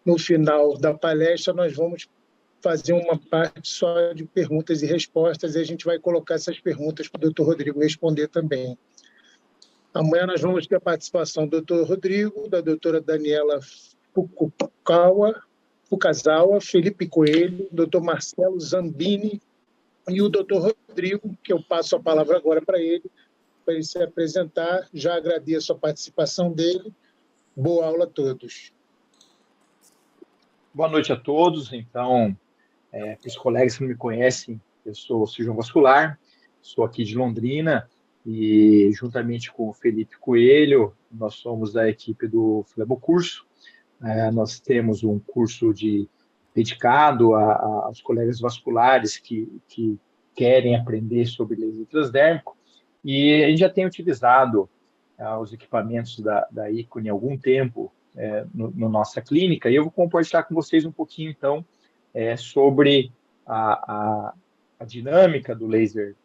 no final da palestra, nós vamos fazer uma parte só de perguntas e respostas, e a gente vai colocar essas perguntas para o doutor Rodrigo responder também. Amanhã nós vamos ter a participação do doutor Rodrigo, da doutora Daniela Fukazawa, Felipe Coelho, doutor Marcelo Zambini e o doutor Rodrigo, que eu passo a palavra agora para ele se apresentar. Já agradeço a participação dele. Boa aula a todos. Boa noite a todos. Então, para os colegas que não me conhecem, eu sou cirurgião vascular, sou aqui de Londrina e, juntamente com o Felipe Coelho, nós somos da equipe do Flebocurso. Nós temos um curso dedicado aos colegas vasculares que querem aprender sobre laser transdérmico, e a gente já tem utilizado os equipamentos da Icone há algum tempo na nossa clínica, e eu vou compartilhar com vocês um pouquinho, então, sobre a dinâmica do laser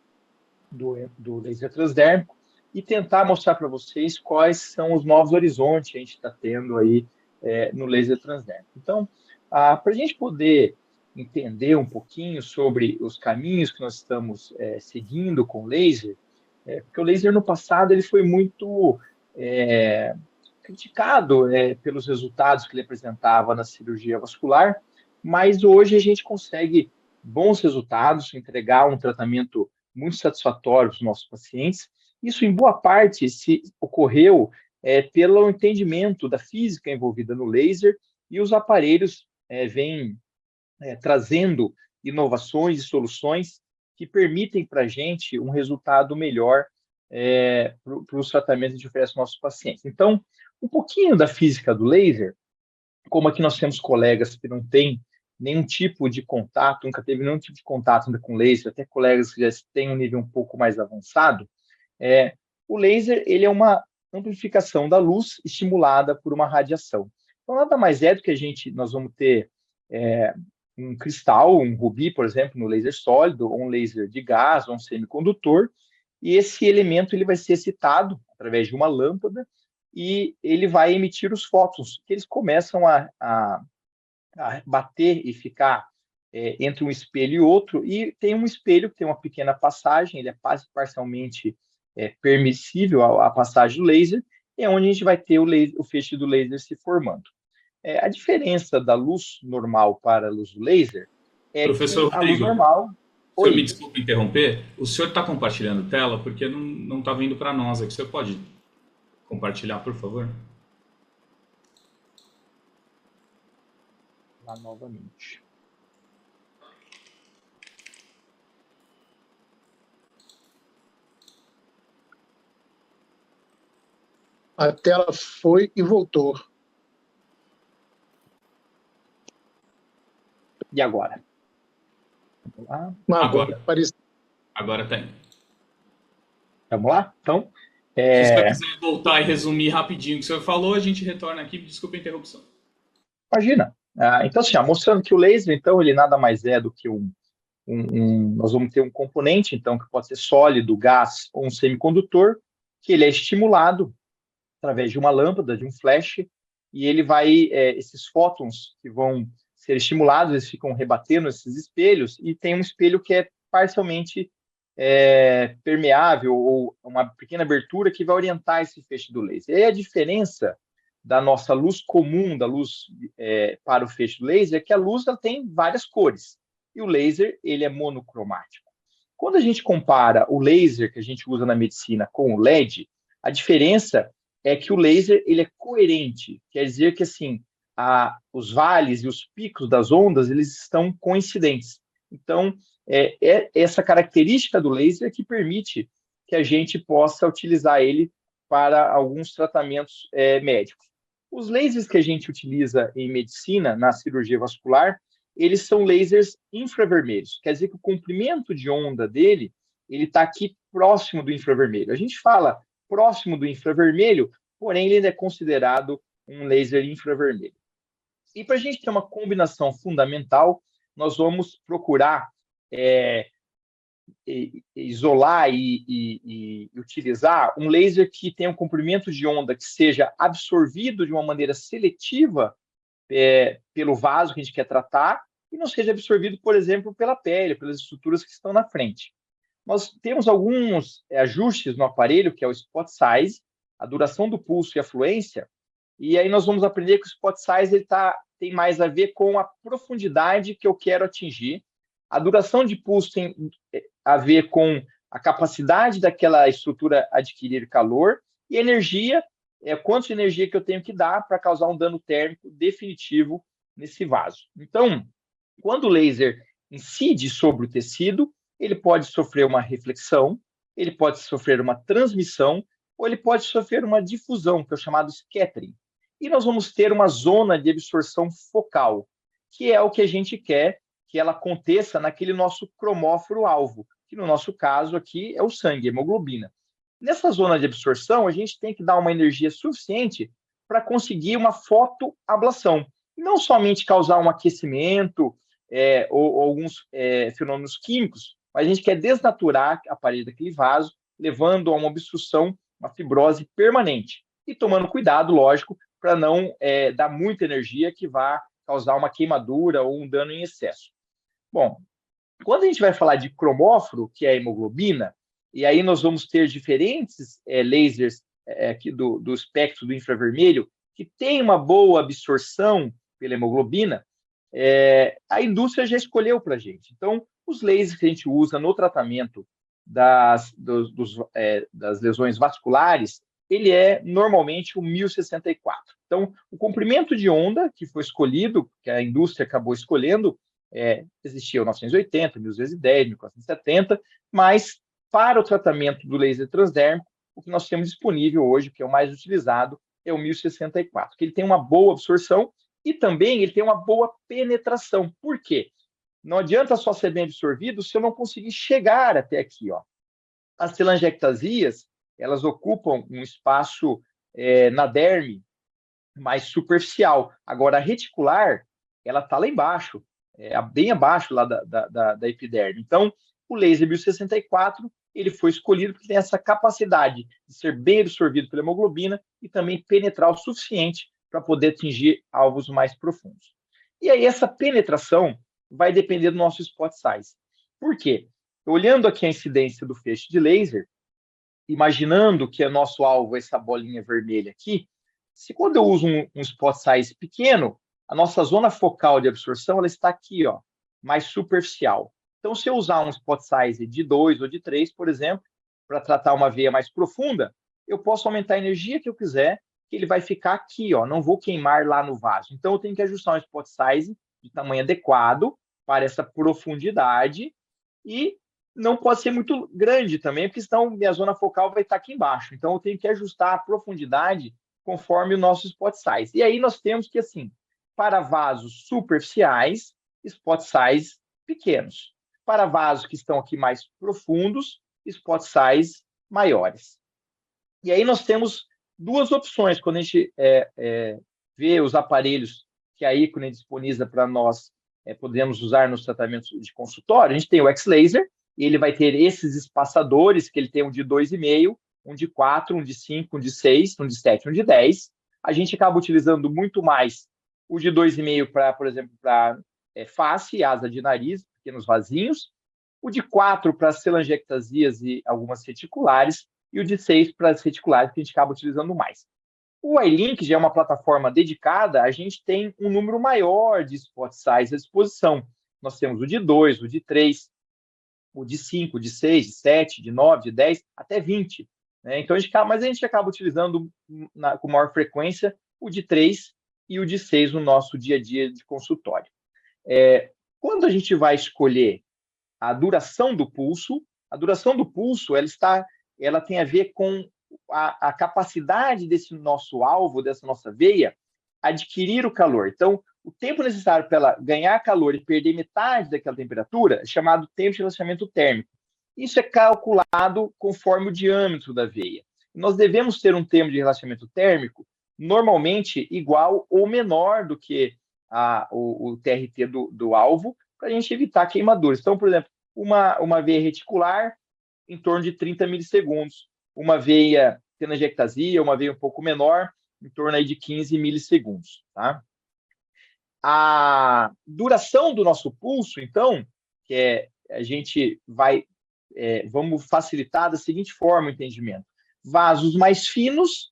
transdérmico e tentar mostrar para vocês quais são os novos horizontes que a gente está tendo aí no laser transdérmico. Então, para a gente poder entender um pouquinho sobre os caminhos que nós estamos seguindo com o laser, porque o laser no passado ele foi muito criticado pelos resultados que ele apresentava na cirurgia vascular, mas hoje a gente consegue bons resultados, entregar um tratamento muito satisfatório para os nossos pacientes. Isso, em boa parte, se ocorreu pelo entendimento da física envolvida no laser, e os aparelhos vêm trazendo inovações e soluções que permitem para a gente um resultado melhor para os tratamentos que a gente oferece aos nossos pacientes. Então, um pouquinho da física do laser, como aqui nós temos colegas que não têm nenhum tipo de contato, nunca teve nenhum tipo de contato ainda com laser, até colegas que já têm um nível um pouco mais avançado, o laser ele é uma amplificação da luz estimulada por uma radiação. Então, nada mais é do que nós vamos ter um cristal, um rubi, por exemplo, no laser sólido, ou um laser de gás, ou um semicondutor, e esse elemento ele vai ser excitado através de uma lâmpada e ele vai emitir os fótons, que eles começam a bater e ficar entre um espelho e outro, e tem um espelho que tem uma pequena passagem, ele é parcialmente permissível à passagem do laser, e é onde a gente vai ter o feixe do laser se formando. A diferença da luz normal para a luz do laser é Professor que a Rodrigo, luz normal... O senhor me desculpe interromper, o senhor está compartilhando tela porque não está vindo para nós aqui. O senhor pode compartilhar, por favor? Lá novamente. A tela foi e voltou. E agora? Vamos lá. Agora tem. Vamos lá? Então, se o senhor quiser voltar e resumir rapidinho o que o senhor falou, a gente retorna aqui. Desculpa a interrupção. Imagina. Então, assim, mostrando que o laser, então, ele nada mais é do que nós vamos ter um componente, então, que pode ser sólido, gás ou um semicondutor, que ele é estimulado através de uma lâmpada, de um flash, e ele vai, esses fótons que vão ser estimulados, eles ficam rebatendo esses espelhos, e tem um espelho que é parcialmente permeável, ou uma pequena abertura que vai orientar esse feixe do laser. E aí a diferença da nossa luz comum, da luz para o feixe do laser, é que a luz ela tem várias cores, e o laser ele é monocromático. Quando a gente compara o laser que a gente usa na medicina com o LED, a diferença é que o laser ele é coerente, quer dizer que assim, os vales e os picos das ondas eles estão coincidentes. Então, essa característica do laser que permite que a gente possa utilizar ele para alguns tratamentos médicos. Os lasers que a gente utiliza em medicina, na cirurgia vascular, eles são lasers infravermelhos, quer dizer que o comprimento de onda dele ele está aqui próximo do infravermelho. A gente fala próximo do infravermelho, porém ele ainda é considerado um laser infravermelho. E para a gente ter uma combinação fundamental, nós vamos procurar isolar e utilizar um laser que tenha um comprimento de onda que seja absorvido de uma maneira seletiva pelo vaso que a gente quer tratar e não seja absorvido, por exemplo, pela pele, pelas estruturas que estão na frente. Nós temos alguns ajustes no aparelho, que é o spot size, a duração do pulso e a fluência, e aí nós vamos aprender que o spot size tem mais a ver com a profundidade que eu quero atingir, a duração de pulso tem a ver com a capacidade daquela estrutura adquirir calor, e energia, quanto de energia que eu tenho que dar para causar um dano térmico definitivo nesse vaso. Então, quando o laser incide sobre o tecido, ele pode sofrer uma reflexão, ele pode sofrer uma transmissão, ou ele pode sofrer uma difusão, que é o chamado scattering. E nós vamos ter uma zona de absorção focal, que é o que a gente quer que ela aconteça naquele nosso cromóforo-alvo, que no nosso caso aqui é o sangue, a hemoglobina. Nessa zona de absorção, a gente tem que dar uma energia suficiente para conseguir uma fotoablação. E não somente causar um aquecimento ou alguns fenômenos químicos, mas a gente quer desnaturar a parede daquele vaso, levando a uma obstrução, uma fibrose permanente. E tomando cuidado, lógico, para não dar muita energia que vá causar uma queimadura ou um dano em excesso. Bom, quando a gente vai falar de cromóforo, que é a hemoglobina, e aí nós vamos ter diferentes lasers aqui do espectro do infravermelho, que tem uma boa absorção pela hemoglobina, a indústria já escolheu para a gente. Então, os lasers que a gente usa no tratamento das lesões vasculares, ele é normalmente o 1064. Então, o comprimento de onda que foi escolhido, que a indústria acabou escolhendo, existia o 980, 1210, 1470, mas para o tratamento do laser transdérmico, o que nós temos disponível hoje, que é o mais utilizado, é o 1064, que ele tem uma boa absorção e também ele tem uma boa penetração. Por quê? Não adianta só ser bem absorvido se eu não conseguir chegar até aqui, ó. As telangiectasias, elas ocupam um espaço na derme mais superficial. Agora, a reticular, ela está lá embaixo, bem abaixo lá da epiderme. Então, o laser 1064, ele foi escolhido porque tem essa capacidade de ser bem absorvido pela hemoglobina e também penetrar o suficiente para poder atingir alvos mais profundos. E aí, essa penetração vai depender do nosso spot size. Por quê? Olhando aqui a incidência do feixe de laser, imaginando que é nosso alvo essa bolinha vermelha aqui, se quando eu uso um spot size pequeno, a nossa zona focal de absorção ela está aqui, ó, mais superficial. Então, se eu usar um spot size de 2 ou de 3, por exemplo, para tratar uma veia mais profunda, eu posso aumentar a energia que eu quiser, que ele vai ficar aqui, ó, não vou queimar lá no vaso. Então, eu tenho que ajustar um spot size de tamanho adequado para essa profundidade e não pode ser muito grande também, porque senão minha zona focal vai estar aqui embaixo. Então, eu tenho que ajustar a profundidade conforme o nosso spot size. E aí nós temos que, assim, para vasos superficiais, spot size pequenos. Para vasos que estão aqui mais profundos, spot size maiores. E aí nós temos duas opções quando a gente vê os aparelhos que a ícone disponibiliza para nós podemos usar nos tratamentos de consultório. A gente tem o X-Laser, e ele vai ter esses espaçadores, que ele tem um de 2,5, um de 4, um de 5, um de 6, um de 7, um de 10. A gente acaba utilizando muito mais o de 2,5 para, por exemplo, para face, asa de nariz, pequenos vasinhos, o de 4 para as telangiectasias e algumas reticulares, e o de 6 para as reticulares, que a gente acaba utilizando mais. O iLink já é uma plataforma dedicada, a gente tem um número maior de spot size à disposição. Nós temos o de 2, o de 3, o de 5, de 6, de 7, de 9, de 10, até 20. Né? Então, mas a gente acaba utilizando com maior frequência o de 3 e o de 6 no nosso dia a dia de consultório. Quando a gente vai escolher a duração do pulso ela tem a ver com a capacidade desse nosso alvo, dessa nossa veia, adquirir o calor. Então, o tempo necessário para ela ganhar calor e perder metade daquela temperatura é chamado tempo de relaxamento térmico. Isso é calculado conforme o diâmetro da veia. Nós devemos ter um tempo de relaxamento térmico normalmente igual ou menor do que o TRT do alvo, para a gente evitar queimaduras. Então, por exemplo, uma veia reticular em torno de 30 milissegundos, uma veia telangiectasia, uma veia um pouco menor, em torno aí de 15 milissegundos. Tá? A duração do nosso pulso, então, a gente vai, vamos facilitar da seguinte forma o entendimento. Vasos mais finos,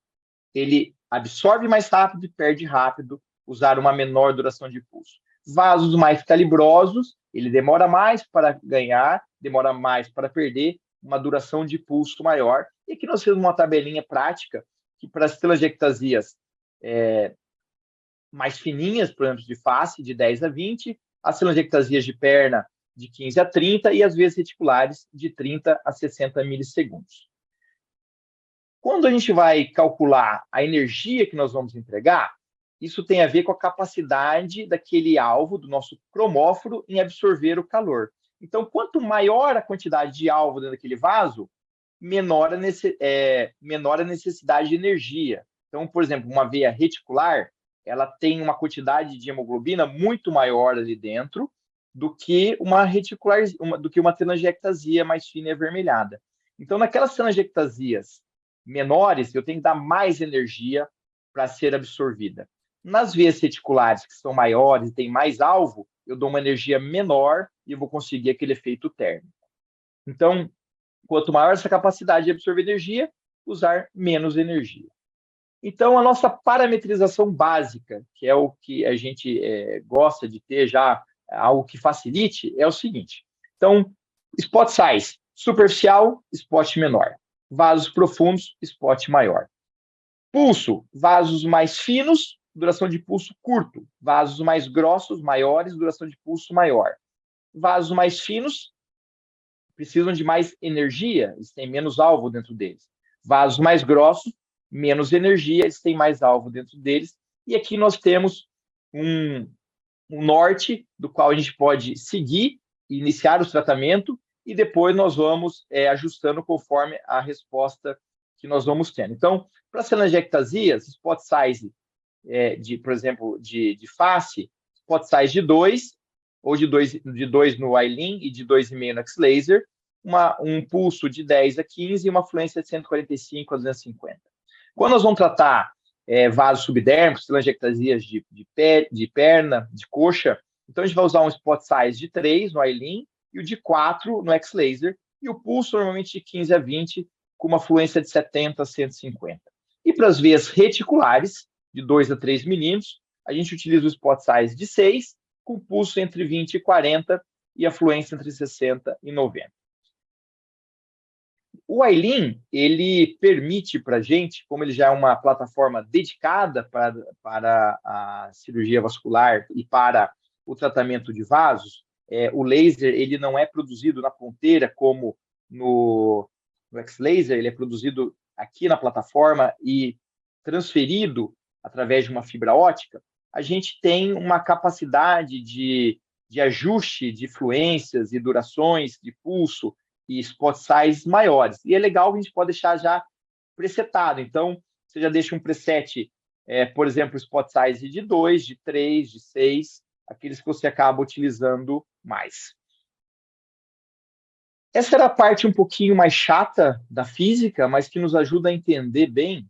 ele absorve mais rápido e perde rápido, usar uma menor duração de pulso. Vasos mais calibrosos, ele demora mais para ganhar, demora mais para perder, uma duração de pulso maior. E aqui nós temos uma tabelinha prática que para as telangiectasias mais fininhas, por exemplo, de face, de 10 a 20, as telangiectasias de perna, de 15 a 30, e as veias reticulares, de 30 a 60 milissegundos. Quando a gente vai calcular a energia que nós vamos entregar, isso tem a ver com a capacidade daquele alvo, do nosso cromóforo, em absorver o calor. Então, quanto maior a quantidade de alvo dentro daquele vaso, menor a necessidade de energia. Então, por exemplo, uma veia reticular, ela tem uma quantidade de hemoglobina muito maior ali dentro do que uma telangiectasia mais fina e avermelhada. Então, naquelas telangiectasias menores, eu tenho que dar mais energia para ser absorvida. Nas veias reticulares, que são maiores e têm mais alvo, eu dou uma energia menor e eu vou conseguir aquele efeito térmico. Então, quanto maior essa capacidade de absorver energia, usar menos energia. Então, a nossa parametrização básica, que é o que a gente gosta de ter já, algo que facilite, é o seguinte. Então, spot size superficial, spot menor. Vasos profundos, spot maior. Pulso, vasos mais finos, duração de pulso curto. Vasos mais grossos, maiores, duração de pulso maior. Vasos mais finos precisam de mais energia, eles têm menos alvo dentro deles. Vasos mais grossos, menos energia, eles têm mais alvo dentro deles. E aqui nós temos um norte do qual a gente pode seguir, iniciar o tratamento, e depois nós vamos ajustando conforme a resposta que nós vamos tendo. Então, para as telangiectasias, spot size, por exemplo, de face, spot size de 2, ou de 2 no Ailin e de 2,5 no X-Laser, um pulso de 10 a 15 e uma fluência de 145 a 250. Quando nós vamos tratar vasos subdérmicos, telangiectasias de perna, de coxa, então a gente vai usar um spot size de 3 no Ailin e o de 4 no X-Laser, e o pulso normalmente de 15 a 20, com uma fluência de 70 a 150. E para as veias reticulares, de 2 a 3 milímetros, a gente utiliza o spot size de 6, com pulso entre 20 e 40 e a fluência entre 60 e 90. O Ailin, ele permite para a gente, como ele já é uma plataforma dedicada para a cirurgia vascular e para o tratamento de vasos, o laser ele não é produzido na ponteira como no X-Laser, ele é produzido aqui na plataforma e transferido através de uma fibra ótica. A gente tem uma capacidade de ajuste de fluências e durações de pulso e spot size maiores. E é legal que a gente pode deixar já presetado. Então, você já deixa um preset, por exemplo, spot size de 2, de 3, de 6, aqueles que você acaba utilizando mais. Essa era a parte um pouquinho mais chata da física, mas que nos ajuda a entender bem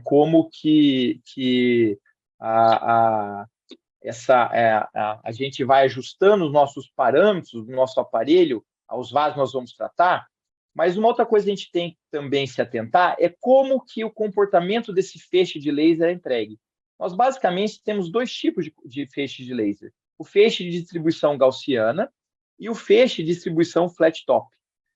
como que a gente vai ajustando os nossos parâmetros do nosso aparelho aos vasos que nós vamos tratar. Mas uma outra coisa que a gente tem que também se atentar é como que o comportamento desse feixe de laser é entregue. Nós basicamente temos dois tipos de feixe de laser. O feixe de distribuição gaussiana e o feixe de distribuição flat top.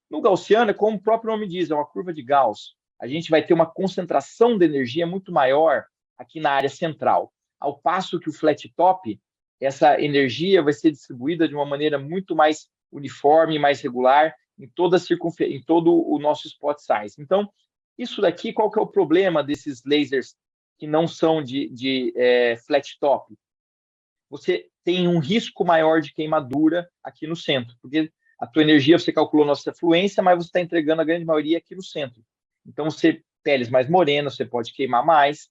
No gaussiano, como o próprio nome diz, é uma curva de Gauss. A gente vai ter uma concentração de energia muito maior aqui na área central. Ao passo que o flat top, essa energia vai ser distribuída de uma maneira muito mais uniforme, mais regular, em todo o nosso spot size. Então, isso daqui, qual que é o problema desses lasers que não são de flat top? Você tem um risco maior de queimadura aqui no centro, porque a tua energia, você calculou nossa fluência, mas você está entregando a grande maioria aqui no centro. Então, peles mais morenas, você pode queimar mais.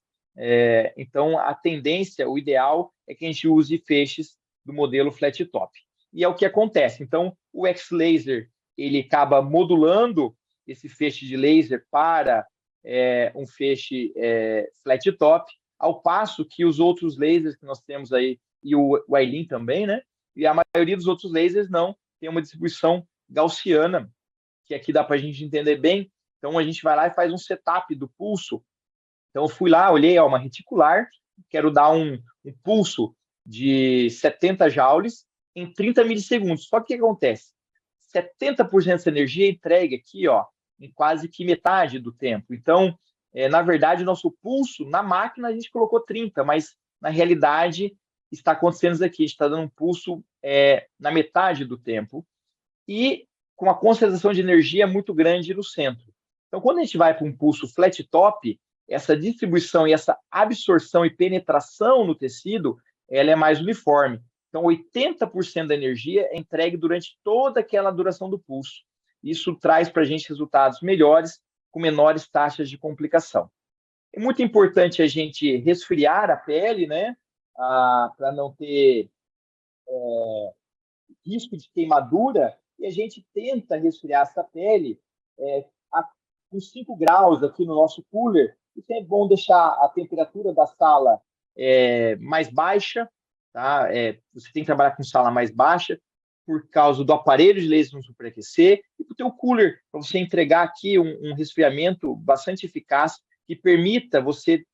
Então, a tendência, o ideal, é que a gente use feixes do modelo flat top. E é o que acontece. Então, o X-Laser, ele acaba modulando esse feixe de laser para um feixe flat top, ao passo que os outros lasers que nós temos aí e o Aylin também, né? E a maioria dos outros lasers não, tem uma distribuição gaussiana, que aqui dá para a gente entender bem. Então, a gente vai lá e faz um setup do pulso. Então, eu fui lá, olhei, uma reticular, quero dar um pulso de 70 joules em 30 milissegundos. Só que o que acontece? 70% dessa energia é entregue aqui, ó, em quase que metade do tempo. Então, na verdade, o nosso pulso, na máquina, a gente colocou 30, mas na realidade está acontecendo isso aqui, a gente está dando um pulso na metade do tempo e com uma concentração de energia muito grande no centro. Então, quando a gente vai para um pulso flat top, essa distribuição e essa absorção e penetração no tecido, ela é mais uniforme. Então, 80% da energia é entregue durante toda aquela duração do pulso. Isso traz para a gente resultados melhores, com menores taxas de complicação. É muito importante a gente resfriar a pele, né? Para não ter risco de queimadura, e a gente tenta resfriar essa pele com 5 graus aqui no nosso cooler. Isso é bom deixar a temperatura da sala mais baixa, tá? Você tem que trabalhar com sala mais baixa, por causa do aparelho de laser não superaquecer, e para o teu cooler, para você entregar aqui um resfriamento bastante eficaz, que permita você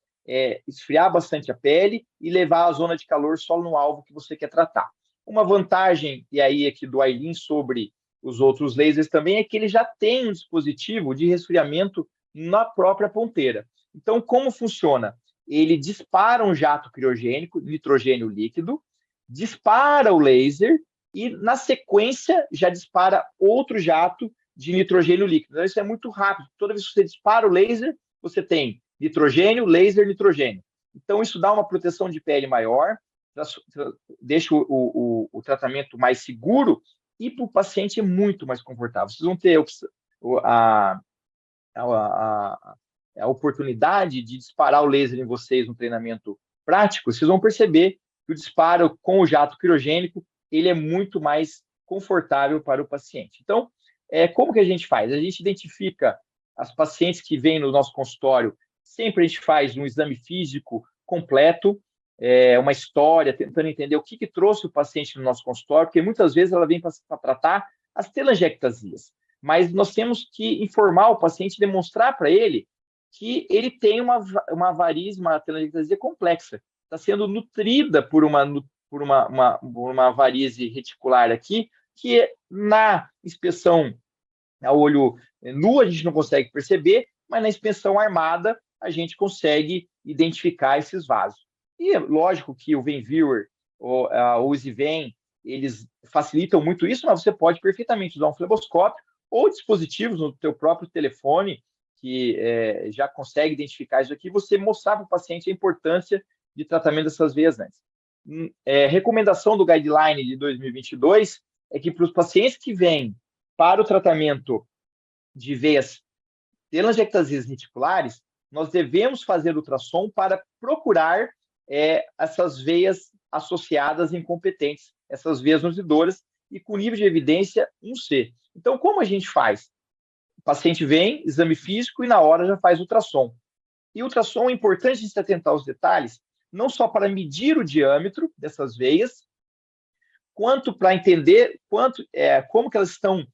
esfriar bastante a pele e levar a zona de calor só no alvo que você quer tratar. Uma vantagem, e aí aqui do Aylin sobre os outros lasers também, é que ele já tem um dispositivo de resfriamento na própria ponteira. Então, como funciona? Ele dispara um jato criogênico, nitrogênio líquido, dispara o laser e, na sequência, já dispara outro jato de nitrogênio líquido. Então, isso é muito rápido. Toda vez que você dispara o laser, você tem nitrogênio, laser, nitrogênio. Então, isso dá uma proteção de pele maior, deixa o tratamento mais seguro e para o paciente é muito mais confortável. Vocês vão ter a oportunidade de disparar o laser em vocês no treinamento prático, vocês vão perceber que o disparo com o jato criogênico ele é muito mais confortável para o paciente. Então, como que a gente faz? A gente identifica as pacientes que vêm no nosso consultório, sempre a gente faz um exame físico completo, uma história, tentando entender o que trouxe o paciente no nosso consultório, porque muitas vezes ela vem para tratar as telangiectasias, mas nós temos que informar o paciente, demonstrar para ele que ele tem uma varize, uma telangiectasia complexa, está sendo nutrida por uma varize reticular aqui, que na inspeção a olho nu a gente não consegue perceber, mas na inspeção armada a gente consegue identificar esses vasos. E é lógico que o VenViewer ou o EasyVen, eles facilitam muito isso, mas você pode perfeitamente usar um fleboscópio ou dispositivos no teu próprio telefone que já consegue identificar isso aqui, você mostrar para o paciente a importância de tratamento dessas veias antes. Recomendação do Guideline de 2022 é que para os pacientes que vêm para o tratamento de veias telangiectasias reticulares, nós devemos fazer ultrassom para procurar essas veias associadas incompetentes, essas veias nutridoras, e com nível de evidência 1C. Então, como a gente faz? O paciente vem, exame físico, e na hora já faz ultrassom. E ultrassom é importante a gente atentar aos detalhes, não só para medir o diâmetro dessas veias, quanto para entender como que elas estão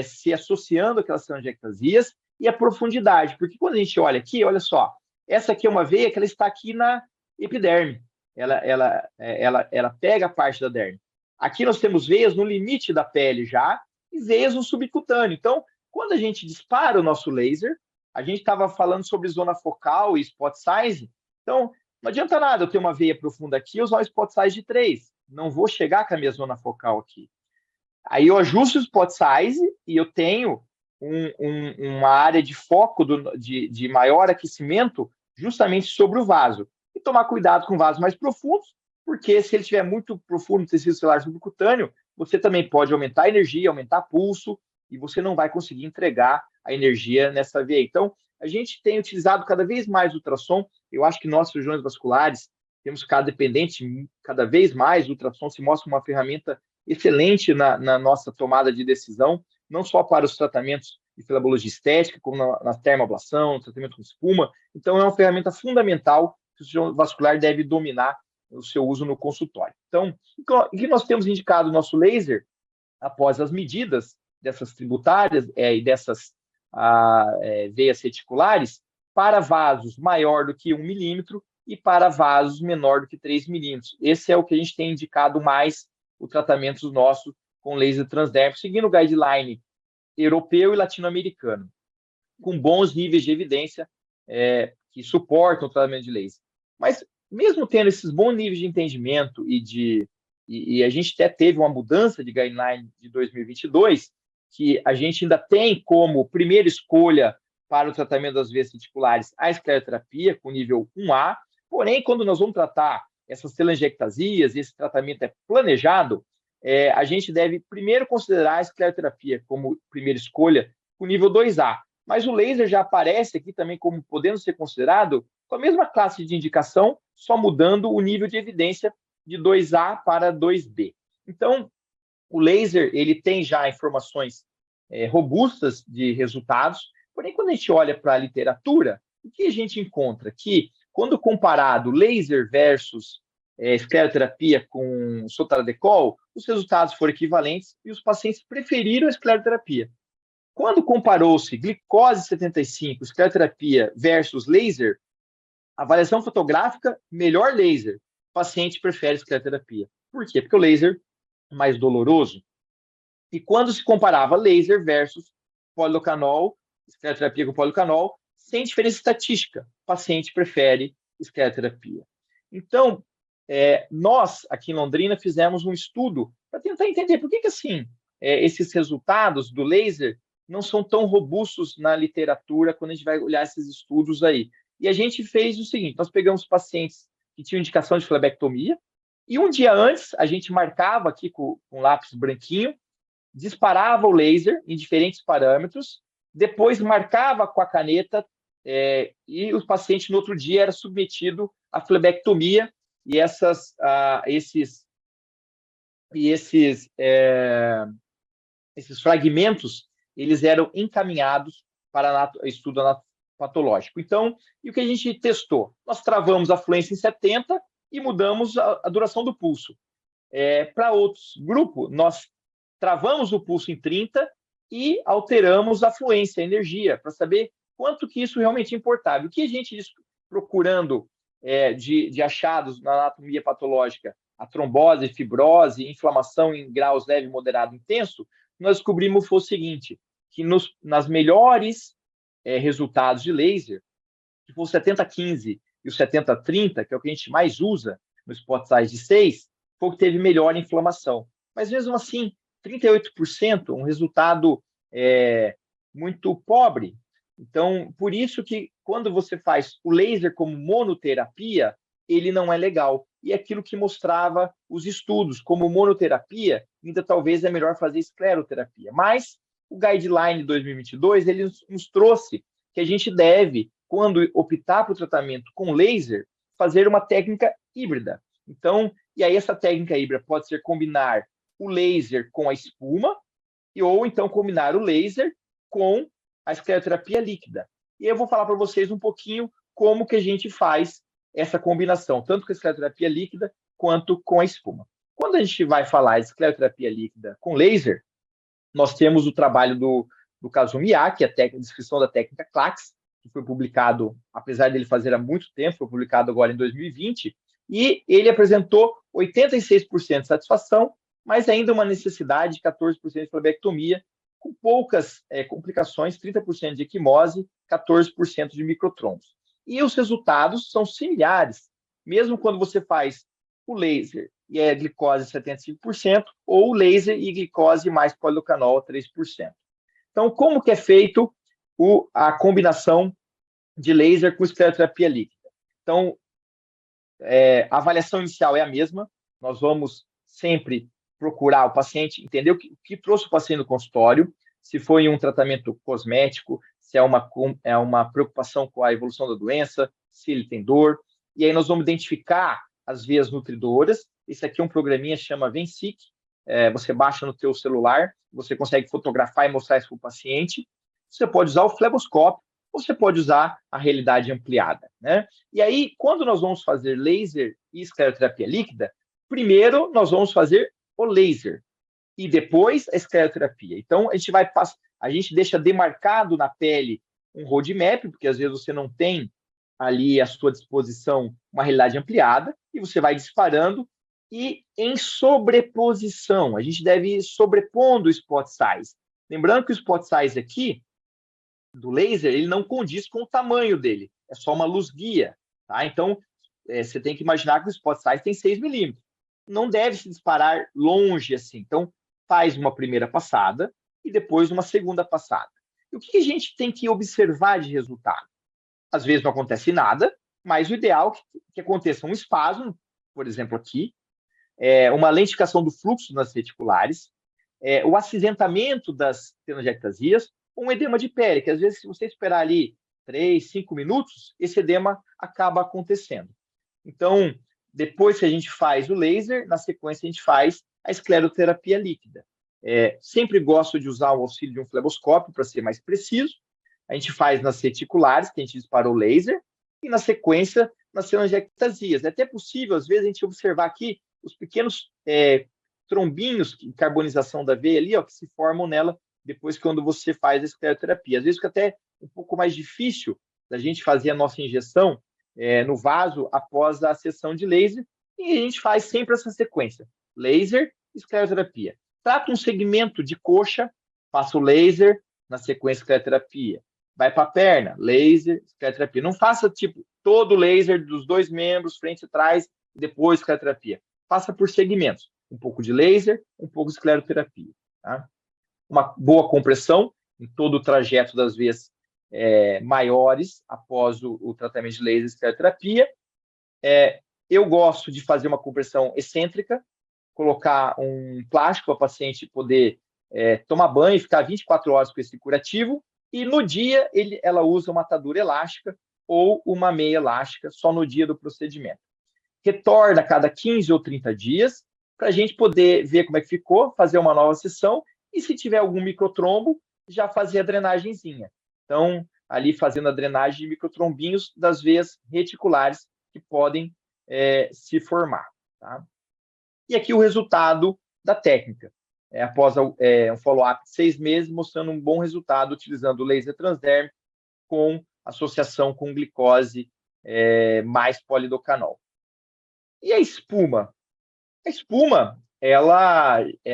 se associando àquelas telangiectasias e a profundidade. Porque quando a gente olha aqui, olha só, essa aqui é uma veia que ela está aqui na epiderme. Ela pega a parte da derme. Aqui nós temos veias no limite da pele já e veias no subcutâneo. Então, quando a gente dispara o nosso laser, a gente estava falando sobre zona focal e spot size. Então, não adianta nada eu ter uma veia profunda aqui e usar um spot size de 3. Não vou chegar com a minha zona focal aqui. Aí eu ajusto o spot size e eu tenho uma área de foco de maior aquecimento justamente sobre o vaso. E tomar cuidado com vasos mais profundos, porque se ele estiver muito profundo no tecido celular subcutâneo, você também pode aumentar a energia, aumentar pulso, e você não vai conseguir entregar a energia nessa veia. Então, a gente tem utilizado cada vez mais ultrassom. Eu acho que nós, cirurgiões vasculares, temos ficado dependentes cada vez mais. O ultrassom se mostra uma ferramenta excelente na nossa tomada de decisão, não só para os tratamentos de filabologia estética, como na termoablação, no tratamento com espuma. Então, é uma ferramenta fundamental que o cirurgião vascular deve dominar o seu uso no consultório. Então, o que nós temos indicado no nosso laser, após as medidas dessas tributárias e dessas veias reticulares, para vasos maior do que 1 milímetro e para vasos menor do que 3 milímetros. Esse é o que a gente tem indicado mais o tratamento nosso com laser transdérmico, seguindo o guideline europeu e latino-americano, com bons níveis de evidência que suportam o tratamento de laser. Mas, mesmo tendo esses bons níveis de entendimento e a gente até teve uma mudança de guideline de 2022, que a gente ainda tem como primeira escolha para o tratamento das veias reticulares a escleroterapia, com nível 1A, porém, quando nós vamos tratar essas telangiectasias, esse tratamento é planejado, a gente deve primeiro considerar a escleroterapia como primeira escolha, com nível 2A. Mas o laser já aparece aqui também como podendo ser considerado com a mesma classe de indicação, só mudando o nível de evidência de 2A para 2B. Então, o laser ele tem já informações robustas de resultados, porém, quando a gente olha para a literatura, o que a gente encontra? Que, quando comparado laser versus escleroterapia com Sotradecol, os resultados foram equivalentes e os pacientes preferiram a escleroterapia. Quando comparou-se glicose 75, escleroterapia versus laser, avaliação fotográfica, melhor laser. O paciente prefere escleroterapia. Por quê? Porque o laser é mais doloroso. E quando se comparava laser versus polilocanol, escleroterapia com polilocanol, sem diferença estatística, o paciente prefere escleroterapia. Então, nós, aqui em Londrina, fizemos um estudo para tentar entender por que assim, esses resultados do laser não são tão robustos na literatura quando a gente vai olhar esses estudos aí. E a gente fez o seguinte, nós pegamos pacientes que tinham indicação de flebectomia, e um dia antes, a gente marcava aqui com lápis branquinho, disparava o laser em diferentes parâmetros, depois marcava com a caneta, e o paciente no outro dia era submetido à flebectomia, e esses fragmentos eles eram encaminhados para estudo patológico. Então, e o que a gente testou? Nós travamos a fluência em 70 e mudamos a duração do pulso. Para outros grupos, nós travamos o pulso em 30 e alteramos a fluência, a energia, para saber quanto que isso realmente importava. O que a gente procurando de achados na anatomia patológica, a trombose, fibrose, inflamação em graus leve, moderado, intenso, nós descobrimos foi o seguinte, que nas melhores resultados de laser, que foi o 70-15 e o 70-30, que é o que a gente mais usa no spot size de 6, foi o que teve melhor inflamação. Mas mesmo assim, 38%, um resultado muito pobre. Então, por isso que quando você faz o laser como monoterapia, ele não é legal. E é aquilo que mostrava os estudos, como monoterapia, ainda talvez é melhor fazer escleroterapia. Mas o guideline de 2022, ele nos trouxe que a gente deve, quando optar por tratamento com laser, fazer uma técnica híbrida. Então, e aí essa técnica híbrida pode ser combinar o laser com a espuma, ou então combinar o laser com a escleroterapia líquida. E eu vou falar para vocês um pouquinho como que a gente faz essa combinação, tanto com a escleroterapia líquida quanto com a espuma. Quando a gente vai falar de escleroterapia líquida com laser, nós temos o trabalho do Kazumi-A, que é a descrição da técnica CLACS, que foi publicado, apesar dele fazer há muito tempo, foi publicado agora em 2020, e ele apresentou 86% de satisfação, mas ainda uma necessidade de 14% de flebectomia, com poucas complicações, 30% de equimose, 14% de microtrombos. E os resultados são similares, mesmo quando você faz o laser e é glicose 75%, ou o laser e glicose mais polilocanol 3%. Então, como que é feito a combinação de laser com escleroterapia líquida? Então, a avaliação inicial é a mesma, nós vamos sempre procurar o paciente, entender o que trouxe o paciente no consultório, se foi um tratamento cosmético, se é uma preocupação com a evolução da doença, se ele tem dor, e aí nós vamos identificar as veias nutridoras. Esse aqui é um programinha que chama VenSiC, você baixa no teu celular, você consegue fotografar e mostrar isso para o paciente. Você pode usar o fleboscópio ou você pode usar a realidade ampliada, né? E aí, quando nós vamos fazer laser e escleroterapia líquida, primeiro nós vamos fazer o laser e depois a escleroterapia. Então, a gente deixa demarcado na pele um roadmap, porque às vezes você não tem ali à sua disposição uma realidade ampliada, e você vai disparando, e em sobreposição, a gente deve ir sobrepondo o spot size. Lembrando que o spot size aqui, do laser, ele não condiz com o tamanho dele, é só uma luz guia, tá? Então, você tem que imaginar que o spot size tem 6 milímetros. Não deve se disparar longe assim. Então, faz uma primeira passada e depois uma segunda passada. E o que a gente tem que observar de resultado? Às vezes não acontece nada, mas o ideal é que aconteça um espasmo, por exemplo, aqui, uma lentificação do fluxo nas reticulares, o acinzentamento das telangiectasias, um edema de pele, que às vezes, se você esperar ali 3, 5 minutos, esse edema acaba acontecendo. Então, depois que a gente faz o laser, na sequência a gente faz a escleroterapia líquida. Sempre gosto de usar o auxílio de um fleboscópio para ser mais preciso. A gente faz nas reticulares, que a gente disparou o laser, e na sequência nas telangiectasias. É até possível, às vezes, a gente observar aqui os pequenos trombinhos de carbonização da veia ali, ó, que se formam nela depois quando você faz a escleroterapia. Às vezes fica até um pouco mais difícil da gente fazer a nossa injeção no vaso após a sessão de laser, e a gente faz sempre essa sequência: laser, escleroterapia. Trata um segmento de coxa, passa o laser, na sequência escleroterapia. Vai para a perna, laser, escleroterapia. Não faça tipo todo o laser dos 2 membros, frente e trás, e depois escleroterapia. Faça por segmentos. Um pouco de laser, um pouco de escleroterapia. Tá? Uma boa compressão em todo o trajeto das veias maiores após o tratamento de laser e escleroterapia. Eu gosto de fazer uma compressão excêntrica, colocar um plástico para a paciente poder tomar banho e ficar 24 horas com esse curativo, e no dia ela usa uma atadura elástica ou uma meia elástica só no dia do procedimento. Retorna a cada 15 ou 30 dias para a gente poder ver como é que ficou, fazer uma nova sessão, e se tiver algum microtrombo, já fazer a drenagenzinha. Então, ali fazendo a drenagem de microtrombinhos das veias reticulares que podem se formar. Tá? E aqui o resultado da técnica. Após um follow-up de 6 meses, mostrando um bom resultado utilizando o laser transdérmico com associação com glicose mais polidocanol. E a espuma? A espuma,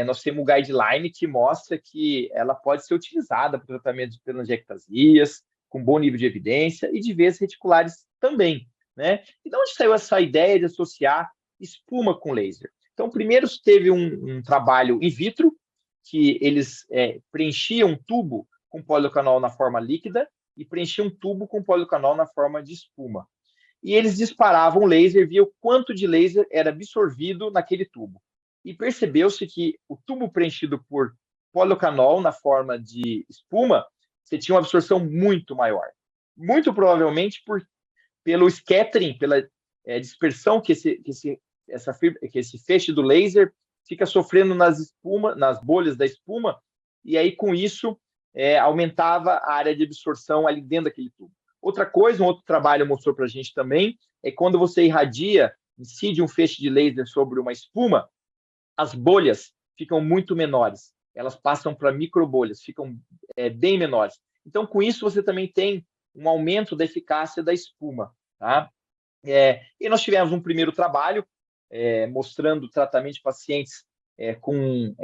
nós temos um guideline que mostra que ela pode ser utilizada para o tratamento de telangiectasias, com bom nível de evidência, e de veias reticulares também. Né? E de onde saiu essa ideia de associar espuma com laser? Então, primeiro teve um trabalho in vitro, que eles preenchiam um tubo com polidocanol na forma líquida e preenchiam um tubo com polidocanol na forma de espuma. E eles disparavam laser, via o quanto de laser era absorvido naquele tubo. E percebeu-se que o tubo preenchido por polidocanol na forma de espuma, você tinha uma absorção muito maior. Muito provavelmente pelo scattering, pela dispersão que esse feixe do laser fica sofrendo nas bolhas da espuma, e aí com isso aumentava a área de absorção ali dentro daquele tubo. Outra coisa, um outro trabalho mostrou para a gente também, é quando você incide um feixe de laser sobre uma espuma, as bolhas ficam muito menores, elas passam para microbolhas, ficam bem menores. Então, com isso, você também tem um aumento da eficácia da espuma. Tá? E nós tivemos um primeiro trabalho mostrando o tratamento de pacientes com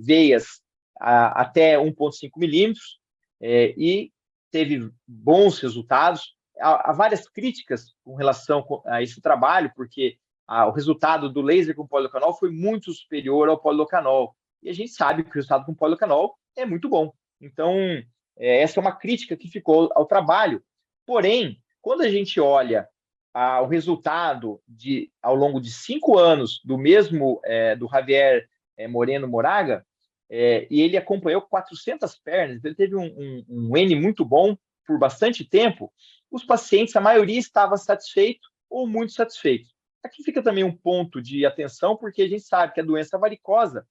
veias até 1,5 milímetros, e teve bons resultados. Há várias críticas com relação a esse trabalho, porque o resultado do laser com polidocanol foi muito superior ao polidocanol. E a gente sabe que o resultado com polidocanol é muito bom. Então, essa é uma crítica que ficou ao trabalho. Porém, quando a gente olha o resultado ao longo de 5 anos do mesmo, do Javier Moreno Moraga, e ele acompanhou 400 pernas, ele teve um N muito bom por bastante tempo, os pacientes, a maioria estava satisfeito ou muito satisfeito. Aqui fica também um ponto de atenção, porque a gente sabe que a doença varicosa,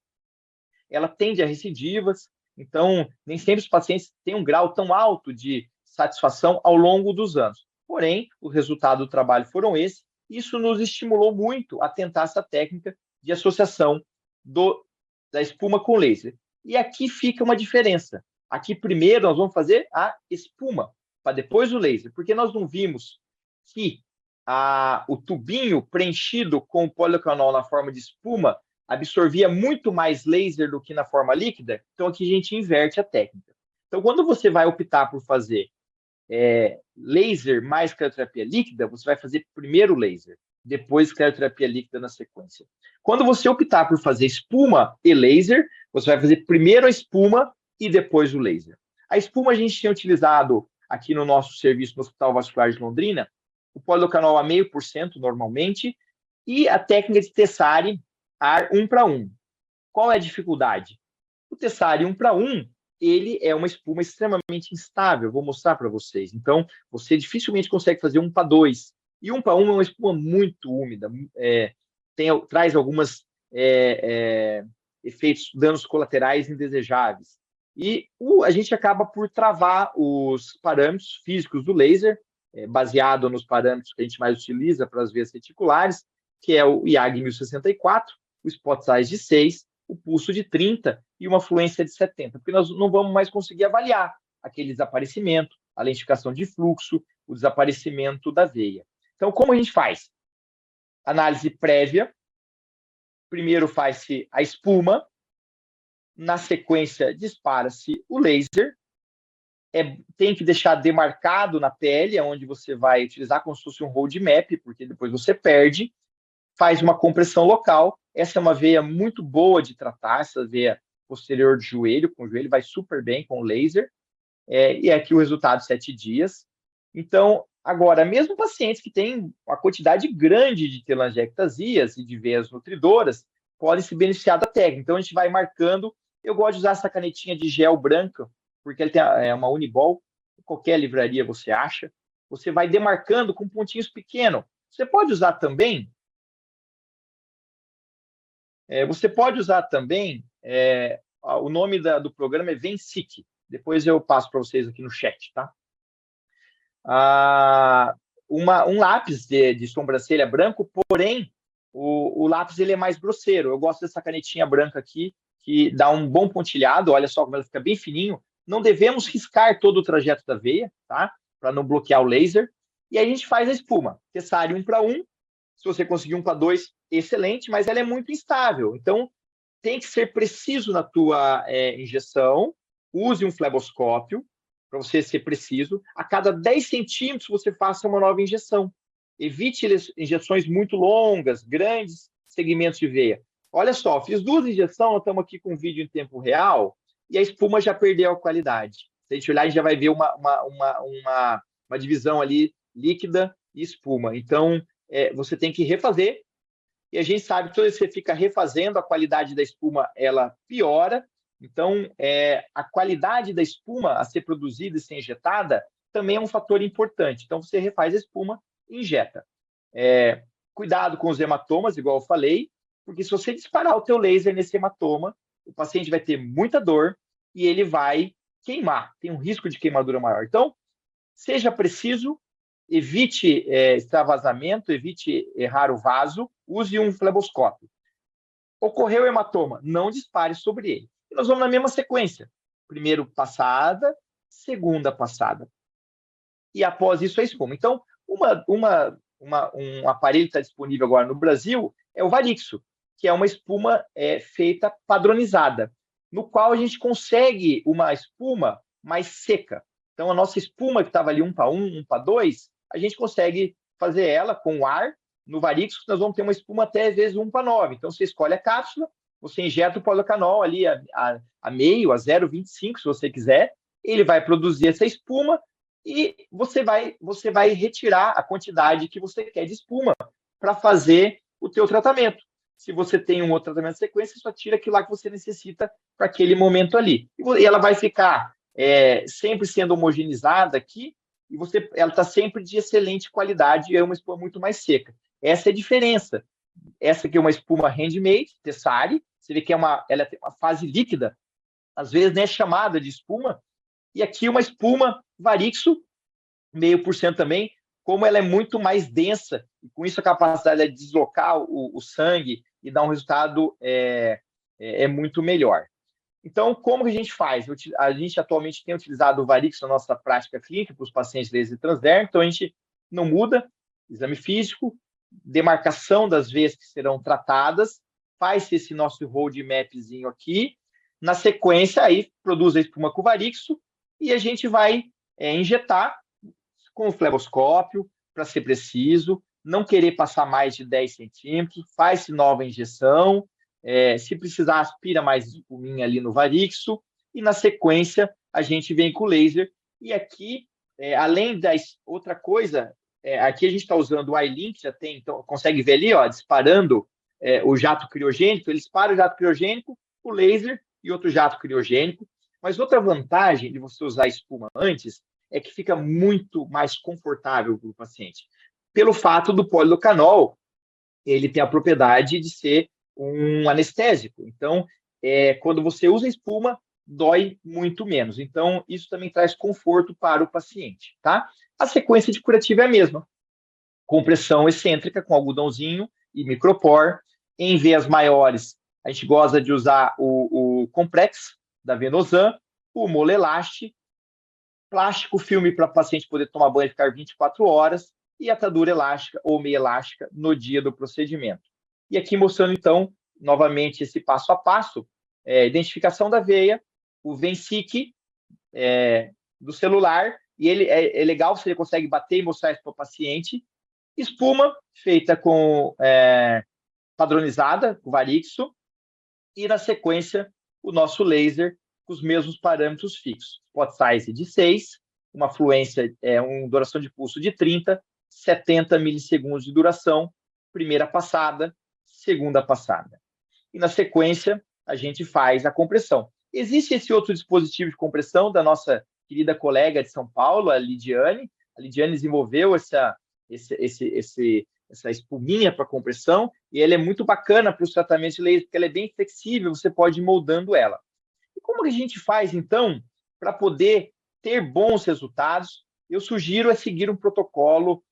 ela tende a recidivas, então nem sempre os pacientes têm um grau tão alto de satisfação ao longo dos anos. Porém, o resultado do trabalho foram esses. Isso nos estimulou muito a tentar essa técnica de associação da espuma com laser. E aqui fica uma diferença. Aqui, primeiro, nós vamos fazer a espuma, para depois o laser, porque nós não vimos que o tubinho preenchido com o poliocanol na forma de espuma absorvia muito mais laser do que na forma líquida. Então, aqui a gente inverte a técnica. Então, quando você vai optar por fazer laser mais crioterapia líquida, você vai fazer primeiro laser, depois crioterapia líquida na sequência. Quando você optar por fazer espuma e laser, você vai fazer primeiro a espuma e depois o laser. A espuma a gente tem utilizado aqui no nosso serviço no Hospital Vascular de Londrina, o poliocanol a 0,5% normalmente, e a técnica de Tessari ar 1:1. Qual é a dificuldade? O Tessari 1:1, ele é uma espuma extremamente instável, vou mostrar para vocês. Então, você dificilmente consegue fazer 1:2. E 1:1 é uma espuma muito úmida, traz algumas efeitos, danos colaterais indesejáveis. E a gente acaba por travar os parâmetros físicos do laser, baseado nos parâmetros que a gente mais utiliza para as veias reticulares, que é o IAG 1064, o spot size de 6, o pulso de 30 e uma fluência de 70, porque nós não vamos mais conseguir avaliar aquele desaparecimento, a lentificação de fluxo, o desaparecimento da veia. Então, como a gente faz? Análise prévia. Primeiro faz-se a espuma, na sequência dispara-se o laser, tem que deixar demarcado na pele, onde você vai utilizar como se fosse um roadmap, porque depois você perde, faz uma compressão local. Essa é uma veia muito boa de tratar, essa veia posterior do joelho, com o joelho vai super bem com o laser, e aqui o resultado 7 dias. Então, agora, mesmo pacientes que têm uma quantidade grande de telangiectasias e de veias nutridoras, podem se beneficiar da técnica. Então, a gente vai marcando. Eu gosto de usar essa canetinha de gel branca, porque ele tem uma Uniball, em qualquer livraria você acha. Você vai demarcando com pontinhos pequenos. Você pode usar também... o nome do programa é Vensic. Depois eu passo para vocês aqui no chat, tá? Um lápis de sobrancelha branco, porém, o lápis ele é mais grosseiro. Eu gosto dessa canetinha branca aqui, que dá um bom pontilhado. Olha só como ela fica bem fininho. Não devemos riscar todo o trajeto da veia, tá? Para não bloquear o laser. E aí a gente faz a espuma. Tessari 1:1. Se você conseguir 1:2, excelente, mas ela é muito instável. Então, tem que ser preciso na tua injeção. Use um fleboscópio para você ser preciso. A cada 10 centímetros você faça uma nova injeção. Evite injeções muito longas, grandes segmentos de veia. Olha só, fiz 2 injeções, nós estamos aqui com um vídeo em tempo real e a espuma já perdeu a qualidade. Se a gente olhar, a gente já vai ver uma divisão ali, líquida e espuma. Então, você tem que refazer, e a gente sabe que toda vez que você fica refazendo, a qualidade da espuma ela piora. Então, a qualidade da espuma a ser produzida e ser injetada também é um fator importante. Então, você refaz a espuma e injeta. Cuidado com os hematomas, igual eu falei, porque se você disparar o teu laser nesse hematoma, o paciente vai ter muita dor e ele vai queimar. Tem um risco de queimadura maior. Então, seja preciso, evite extravasamento, evite errar o vaso, use um fleboscópio. Ocorreu o hematoma, não dispare sobre ele. E nós vamos na mesma sequência. Primeiro passada, segunda passada. E após isso a espuma. Então, um aparelho que está disponível agora no Brasil é o Varixo, que é uma espuma feita padronizada, no qual a gente consegue uma espuma mais seca. Então, a nossa espuma que estava ali 1:1, 1:2, a gente consegue fazer ela com ar. No Varixo, nós vamos ter uma espuma até, às vezes, 1:9. Então, você escolhe a cápsula, você injeta o poliocanol ali a meio, a 0,25, se você quiser. Ele vai produzir essa espuma e você vai retirar a quantidade que você quer de espuma para fazer o teu tratamento. Se você tem um outro tratamento de sequência, só tira aquilo lá que você necessita para aquele momento ali. E ela vai ficar sempre sendo homogeneizada aqui, e ela está sempre de excelente qualidade, e é uma espuma muito mais seca. Essa é a diferença. Essa aqui é uma espuma handmade, Tessari. Você vê que ela tem uma fase líquida, às vezes nem é chamada de espuma. E aqui uma espuma Varixo, 0,5% também, como ela é muito mais densa, e com isso a capacidade de deslocar o sangue e dar um resultado muito melhor. Então, como que a gente faz? A gente atualmente tem utilizado o Varix na nossa prática clínica para os pacientes laser transdermal, então a gente não muda, exame físico, demarcação das veias que serão tratadas, faz esse nosso roadmapzinho aqui, na sequência aí produz a espuma com o Varixo e a gente vai injetar com o fleboscópio, para ser preciso, não querer passar mais de 10 centímetros, faz nova injeção, se precisar, aspira mais espuminha ali no Varixo, e na sequência a gente vem com o laser. E aqui, além das outra coisa, aqui a gente está usando o iLink, já tem, então consegue ver ali, ó, disparando o jato criogênico, ele dispara o jato criogênico, o laser e outro jato criogênico. Mas outra vantagem de você usar a espuma antes é que fica muito mais confortável para o paciente. Pelo fato do polidocanol, ele tem a propriedade de ser um anestésico. Então, quando você usa espuma, dói muito menos. Então, isso também traz conforto para o paciente, tá? A sequência de curativo é a mesma. Compressão excêntrica com algodãozinho e micropor. Em veias maiores, a gente gosta de usar o Comprex da Venosan, o Molelaste, plástico filme para o paciente poder tomar banho e ficar 24 horas, e atadura elástica ou meia elástica no dia do procedimento. E aqui mostrando, então, novamente esse passo a passo, identificação da veia, o Vensic do celular, e ele é legal se ele consegue bater e mostrar isso para o paciente. Espuma feita com padronizada, com Varixo, e na sequência o nosso laser com os mesmos parâmetros fixos. Spot size de 6, uma fluência, uma duração de pulso de 30, 70 milissegundos de duração, primeira passada, segunda passada. E na sequência, a gente faz a compressão. Existe esse outro dispositivo de compressão da nossa querida colega de São Paulo, a Lidiane. A Lidiane desenvolveu essa espuminha para compressão, e ela é muito bacana para os tratamentos de laser, porque ela é bem flexível, você pode ir moldando ela. E como que a gente faz, então, para poder ter bons resultados? Eu sugiro seguir um protocolo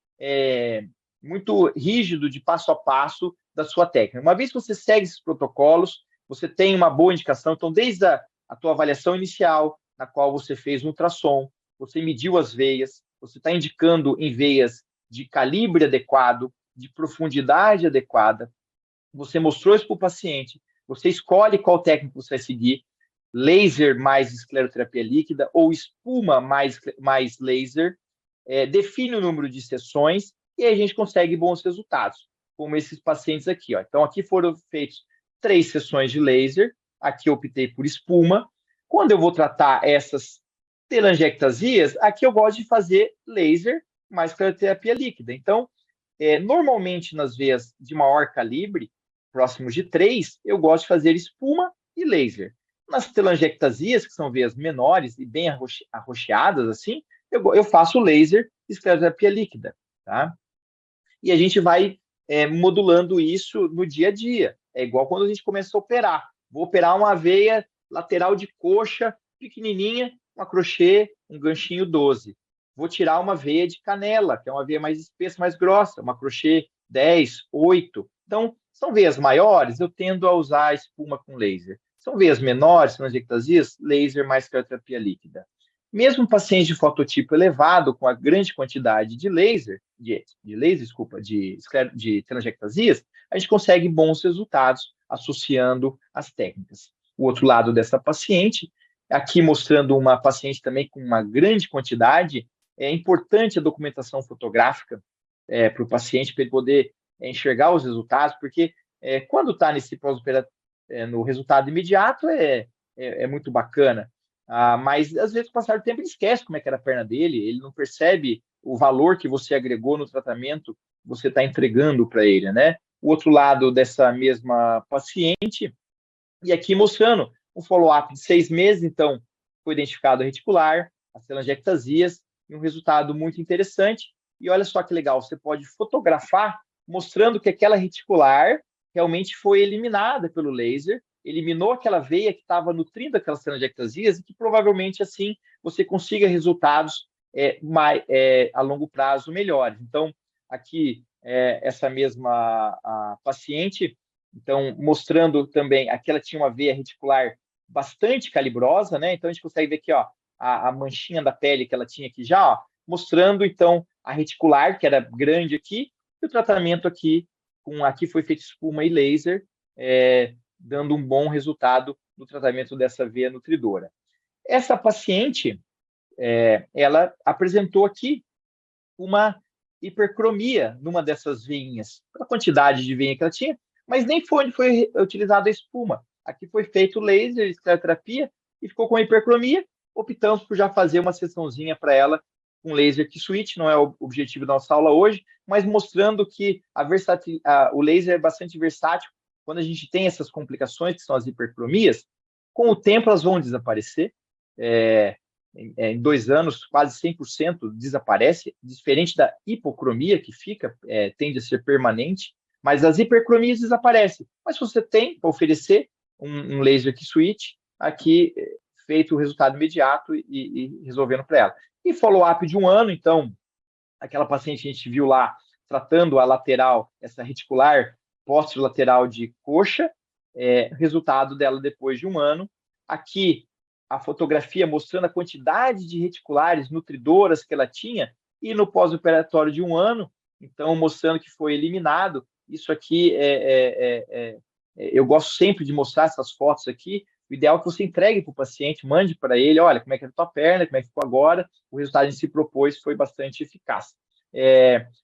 muito rígido de passo a passo da sua técnica. Uma vez que você segue esses protocolos, você tem uma boa indicação. Então, desde a tua avaliação inicial, na qual você fez um ultrassom, você mediu as veias, você está indicando em veias de calibre adequado, de profundidade adequada, você mostrou isso para o paciente, você escolhe qual técnica você vai seguir, laser mais escleroterapia líquida ou espuma mais laser, define o número de sessões e aí a gente consegue bons resultados, como esses pacientes aqui. Ó. Então, aqui foram feitos 3 sessões de laser, aqui eu optei por espuma. Quando eu vou tratar essas telangiectasias, aqui eu gosto de fazer laser mais escleroterapia líquida. Então, normalmente nas veias de maior calibre, próximos de 3, eu gosto de fazer espuma e laser. Nas telangiectasias, que são veias menores e bem arroxeadas, assim, eu faço laser e escleroterapia líquida, tá? E a gente vai modulando isso no dia a dia. É igual quando a gente começa a operar. Vou operar uma veia lateral de coxa pequenininha, uma crochê, um ganchinho 12. Vou tirar uma veia de canela, que é uma veia mais espessa, mais grossa, uma crochê 10, 8. Então, são veias maiores, eu tendo a usar a espuma com laser. São veias menores, telangiectasias, laser mais escleroterapia líquida. Mesmo pacientes de fototipo elevado, com a grande quantidade de laser, de telangiectasias, a gente consegue bons resultados associando as técnicas. O outro lado dessa paciente, aqui mostrando uma paciente também com uma grande quantidade, é importante a documentação fotográfica para o paciente, para ele poder enxergar os resultados, porque quando está nesse pós-operatório, no resultado imediato, é muito bacana. Mas, às vezes, com o passar do tempo, ele esquece como é que era a perna dele, ele não percebe o valor que você agregou no tratamento que você está entregando para ele, né? O outro lado dessa mesma paciente, e aqui mostrando um follow-up de 6 meses, então, foi identificado a reticular, as telangiectasias, e um resultado muito interessante. E olha só que legal, você pode fotografar mostrando que aquela reticular realmente foi eliminada pelo laser, eliminou aquela veia que estava nutrindo aquelas telangiectasias e que provavelmente, assim, você consiga resultados a longo prazo melhores. Então, aqui, essa mesma a paciente, então, mostrando também, aqui ela tinha uma veia reticular bastante calibrosa, né? Então, a gente consegue ver aqui, ó, a manchinha da pele que ela tinha aqui já, ó, mostrando, então, a reticular, que era grande aqui, e o tratamento aqui, aqui foi feito espuma e laser, dando um bom resultado no tratamento dessa veia nutridora. Essa paciente, ela apresentou aqui uma hipercromia numa dessas veinhas, pela quantidade de veinha que ela tinha, mas nem foi onde foi utilizada a espuma. Aqui foi feito laser, escleroterapia, e ficou com hipercromia. Optamos por já fazer uma sessãozinha para ela com laser key switch, não é o objetivo da nossa aula hoje, mas mostrando que o laser é bastante versátil. Quando a gente tem essas complicações, que são as hipercromias, com o tempo elas vão desaparecer. Em 2 anos, quase 100% desaparece, diferente da hipocromia, que tende a ser permanente, mas as hipercromias desaparecem. Mas se você tem para oferecer um laser key switch, aqui feito o resultado imediato e resolvendo para ela. E follow-up de 1 ano, então, aquela paciente que a gente viu lá, tratando a lateral, essa reticular posterolateral de coxa, resultado dela depois de 1 ano. Aqui, a fotografia mostrando a quantidade de reticulares nutridoras que ela tinha, e no pós-operatório de 1 ano, então, mostrando que foi eliminado. Isso aqui, eu gosto sempre de mostrar essas fotos aqui. O ideal é que você entregue para o paciente, mande para ele, olha, como é que é a tua perna, como é que ficou agora. O resultado que a gente se propôs foi bastante eficaz.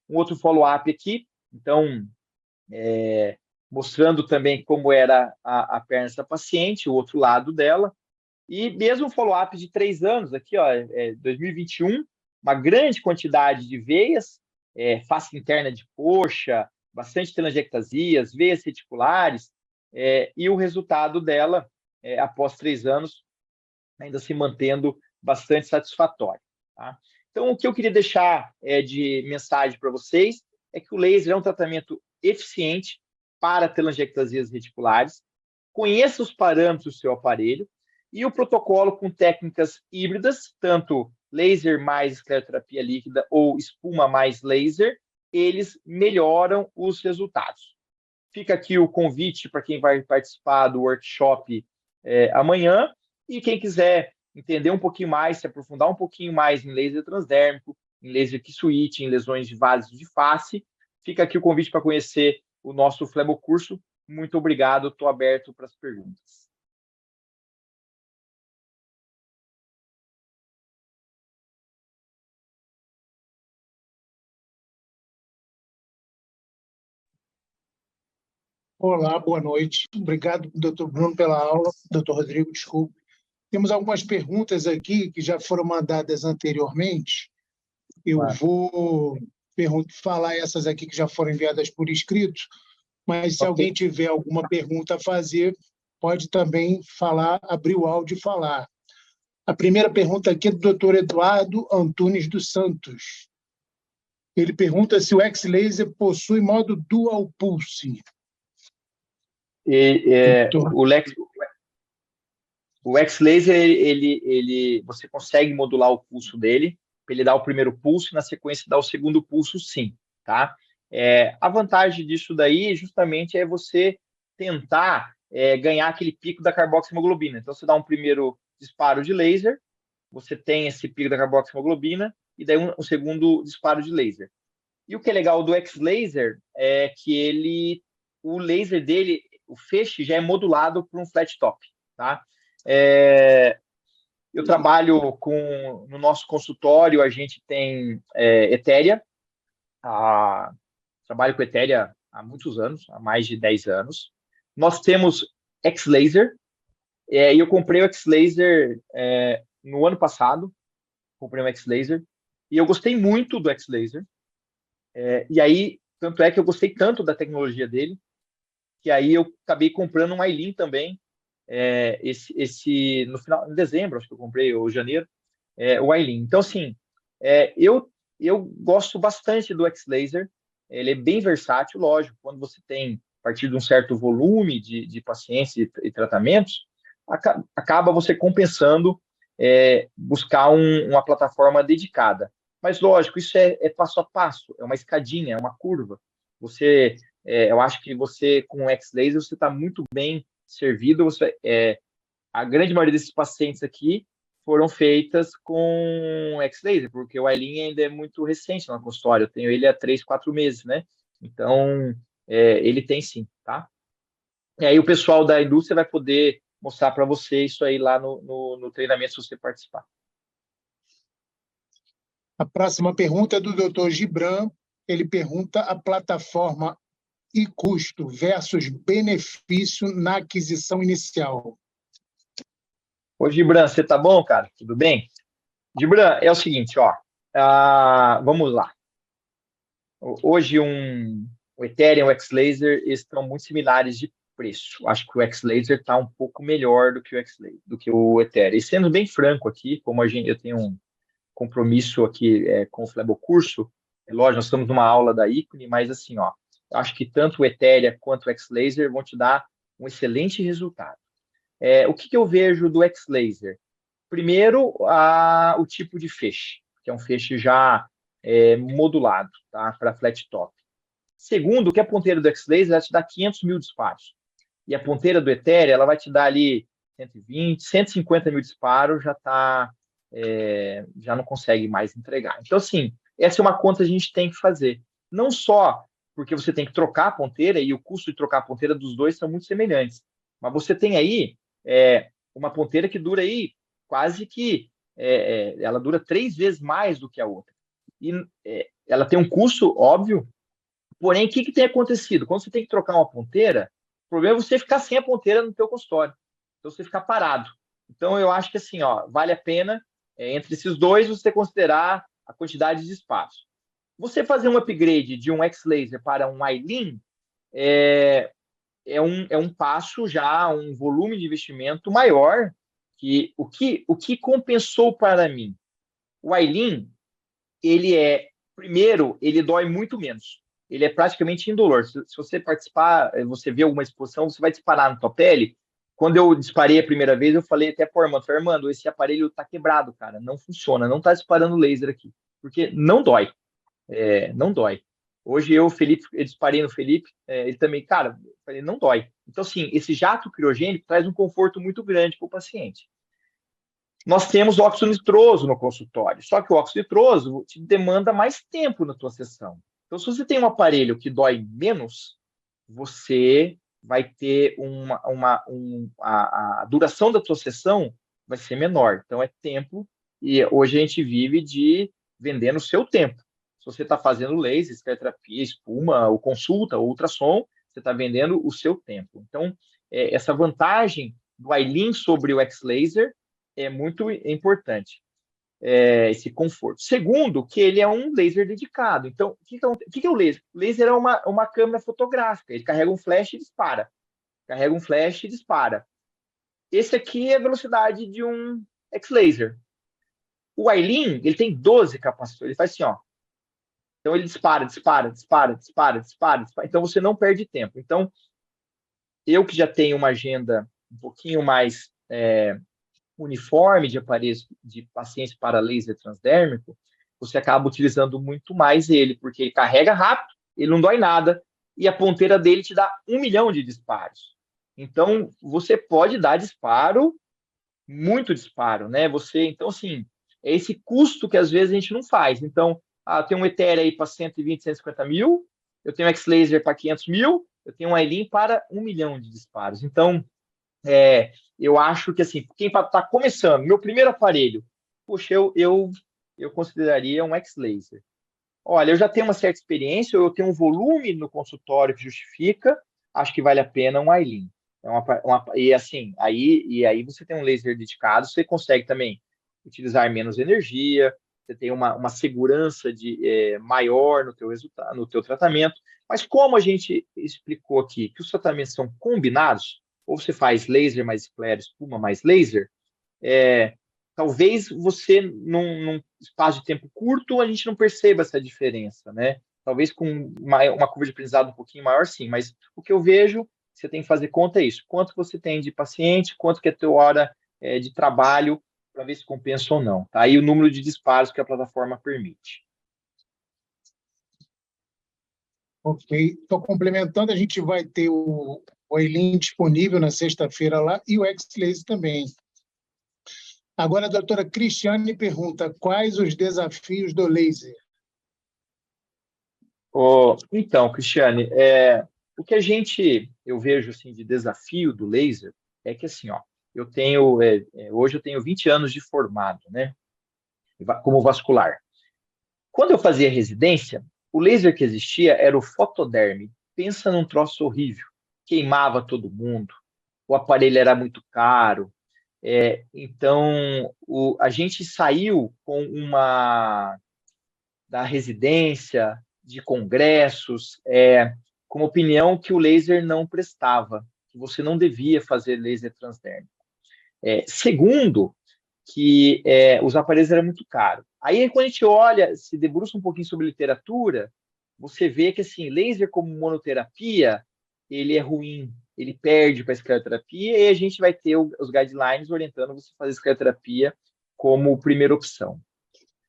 Um outro follow-up aqui, então, mostrando também como era a perna dessa paciente, o outro lado dela. E mesmo um follow-up de 3 anos, aqui, ó, 2021, uma grande quantidade de veias, face interna de coxa, bastante telangiectasias, veias reticulares, e o resultado dela, após 3 anos, ainda se mantendo bastante satisfatório. Tá? Então, o que eu queria deixar de mensagem para vocês é que o laser é um tratamento eficiente para telangiectasias reticulares. Conheça os parâmetros do seu aparelho e o protocolo com técnicas híbridas, tanto laser mais escleroterapia líquida ou espuma mais laser, eles melhoram os resultados. Fica aqui o convite para quem vai participar do workshop amanhã, e quem quiser entender um pouquinho mais, se aprofundar um pouquinho mais em laser transdérmico, em laser key switch, em lesões de vasos de face, fica aqui o convite para conhecer o nosso Flebocurso. Muito obrigado, estou aberto para as perguntas. Olá, boa noite. Obrigado, doutor Bruno, pela aula. Doutor Rodrigo, desculpe. Temos algumas perguntas aqui que já foram mandadas anteriormente. Eu vou falar essas aqui que já foram enviadas por escrito, mas se alguém tiver alguma pergunta a fazer, pode também falar, abrir o áudio e falar. A primeira pergunta aqui é do doutor Eduardo Antunes dos Santos. Ele pergunta se o X-Laser possui modo Dual Pulse. O X-Laser, você consegue modular o pulso dele, para ele dar o primeiro pulso e, na sequência, dar o segundo pulso, sim. Tá? A vantagem disso daí, justamente, é você tentar ganhar aquele pico da carboxiemoglobina. Então, você dá um primeiro disparo de laser, você tem esse pico da carboxiemoglobina, e daí um segundo disparo de laser. E o que é legal do X-Laser é que o laser dele, o feixe já é modulado por um flat top. Tá? Eu trabalho no nosso consultório, a gente tem Etéria, trabalho com Etéria há muitos anos, há mais de 10 anos. Nós temos X-Laser, e eu comprei o X-Laser no ano passado, comprei um X-Laser, e eu gostei muito do X-Laser, e aí, tanto é que eu gostei tanto da tecnologia dele, que aí eu acabei comprando um Ailin também, no final, em dezembro, acho que eu comprei, ou janeiro, o Ailin. Então, assim, eu gosto bastante do X-Laser, ele é bem versátil, lógico, quando você tem, a partir de um certo volume de pacientes e tratamentos, acaba você compensando buscar uma plataforma dedicada. Mas, lógico, isso é passo a passo, é uma escadinha, é uma curva. Eu acho que você, com o X-Laser, você está muito bem servido. A grande maioria desses pacientes aqui foram feitas com X-Laser, porque o Ailin ainda é muito recente no consultório. Eu tenho ele há 3, 4 meses, né? Então, ele tem sim, tá? E aí o pessoal da indústria vai poder mostrar para você isso aí lá no treinamento, se você participar. A próxima pergunta é do Dr. Gibran. Ele pergunta a plataforma e custo versus benefício na aquisição inicial. Ô, Gibran, você tá bom, cara? Tudo bem? Gibran, é o seguinte, ó. Vamos lá. Hoje, o Ethereum e o X-Laser estão muito similares de preço. Acho que o X-Laser está um pouco melhor do que o Ethereum. E sendo bem franco aqui, como eu tenho um compromisso aqui com o Flebo Curso, lógico, nós estamos numa aula da Icone, mas assim, ó, acho que tanto o Ethereum quanto o X-Laser vão te dar um excelente resultado. O que eu vejo do X-Laser? Primeiro, o tipo de feixe, que é um feixe já modulado, tá, para flat top. Segundo, que a ponteira do X-Laser vai te dar 500 mil disparos. E a ponteira do Ethereum, ela vai te dar ali 120, 150 mil disparos, já não consegue mais entregar. Então, assim, essa é uma conta que a gente tem que fazer. Não só porque você tem que trocar a ponteira, e o custo de trocar a ponteira dos dois são muito semelhantes, mas você tem aí uma ponteira que dura aí quase que... ela dura 3 vezes mais do que a outra. E ela tem um custo, óbvio, porém, o que tem acontecido? Quando você tem que trocar uma ponteira, o problema é você ficar sem a ponteira no teu consultório. Então, você ficar parado. Então, eu acho que assim, ó, vale a pena, entre esses dois, você considerar a quantidade de espaço. Você fazer um upgrade de um X-Laser para um Ailin é um passo já, um volume de investimento maior. O que compensou para mim? O Ailin, primeiro, ele dói muito menos. Ele é praticamente indolor. Se você participar, você ver alguma exposição, você vai disparar na tua pele. Quando eu disparei a primeira vez, eu falei até para o Armando, esse aparelho tá quebrado, cara, não funciona, não tá disparando laser aqui, porque não dói, não dói. Hoje eu disparei no Felipe, ele também, cara, falei, não dói. Então, assim, esse jato criogênico traz um conforto muito grande para o paciente. Nós temos óxido nitroso no consultório, só que o óxido nitroso te demanda mais tempo na tua sessão. Então, se você tem um aparelho que dói menos, você vai ter a duração da tua sessão vai ser menor. Então, é tempo, e hoje a gente vive vendendo o seu tempo. Se você está fazendo laser, escleroterapia, espuma, ou consulta, ou ultrassom, você está vendendo o seu tempo. Então, essa vantagem do Ailin sobre o X-Laser é muito importante, esse conforto. Segundo, que ele é um laser dedicado. Então, o que é o laser? O laser é uma câmera fotográfica. Ele carrega um flash e dispara. Carrega um flash e dispara. Esse aqui é a velocidade de um X-Laser. O Ailin, ele tem 12 capacitores. Ele faz assim, ó. Então, ele dispara. Então, você não perde tempo. Então, eu que já tenho uma agenda um pouquinho mais uniforme de aparelhos de pacientes para laser transdérmico, você acaba utilizando muito mais ele, porque ele carrega rápido, ele não dói nada, e a ponteira dele te dá 1 milhão de disparos. Então, você pode dar disparo, muito disparo, né? Então, assim, é esse custo que às vezes a gente não faz. Então, tem um Ethereum aí para 120, 150 mil, eu tenho um X-Laser para 500 mil, eu tenho um Ailin para 1 milhão de disparos. Então, eu acho que, assim, quem está começando, meu primeiro aparelho, poxa, eu consideraria um X-Laser. Olha, eu já tenho uma certa experiência, eu tenho um volume no consultório que justifica, acho que vale a pena um Ailin. E assim, aí você tem um laser dedicado, você consegue também utilizar menos energia, você tem uma segurança maior no teu resultado, no teu tratamento. Mas como a gente explicou aqui que os tratamentos são combinados, ou você faz laser mais esclero, espuma mais laser, talvez você, num espaço de tempo curto, a gente não perceba essa diferença, né? Talvez com uma curva de aprendizado um pouquinho maior, sim, mas o que eu vejo, você tem que fazer conta é isso. Quanto você tem de paciente, quanto que é a tua hora de trabalho, para ver se compensa ou não. Tá? E o número de disparos que a plataforma permite. Ok. Estou complementando, a gente vai ter o Eileen disponível na sexta-feira lá e o X-Laser também. Agora a doutora Cristiane pergunta quais os desafios do laser? Então, Cristiane, o que eu vejo assim, de desafio do laser é que assim, ó, hoje eu tenho 20 anos de formado, né, como vascular. Quando eu fazia residência, o laser que existia era o fotoderme. Pensa num troço horrível, queimava todo mundo, o aparelho era muito caro. Então, a gente saiu da residência, de congressos, com a opinião que o laser não prestava, que você não devia fazer laser transdérmico. Segundo, que os aparelhos eram muito caros. Aí, quando a gente olha, se debruça um pouquinho sobre literatura, você vê que assim, laser como monoterapia, ele é ruim, ele perde para a escleroterapia, e a gente vai ter os guidelines orientando você a fazer escleroterapia como primeira opção.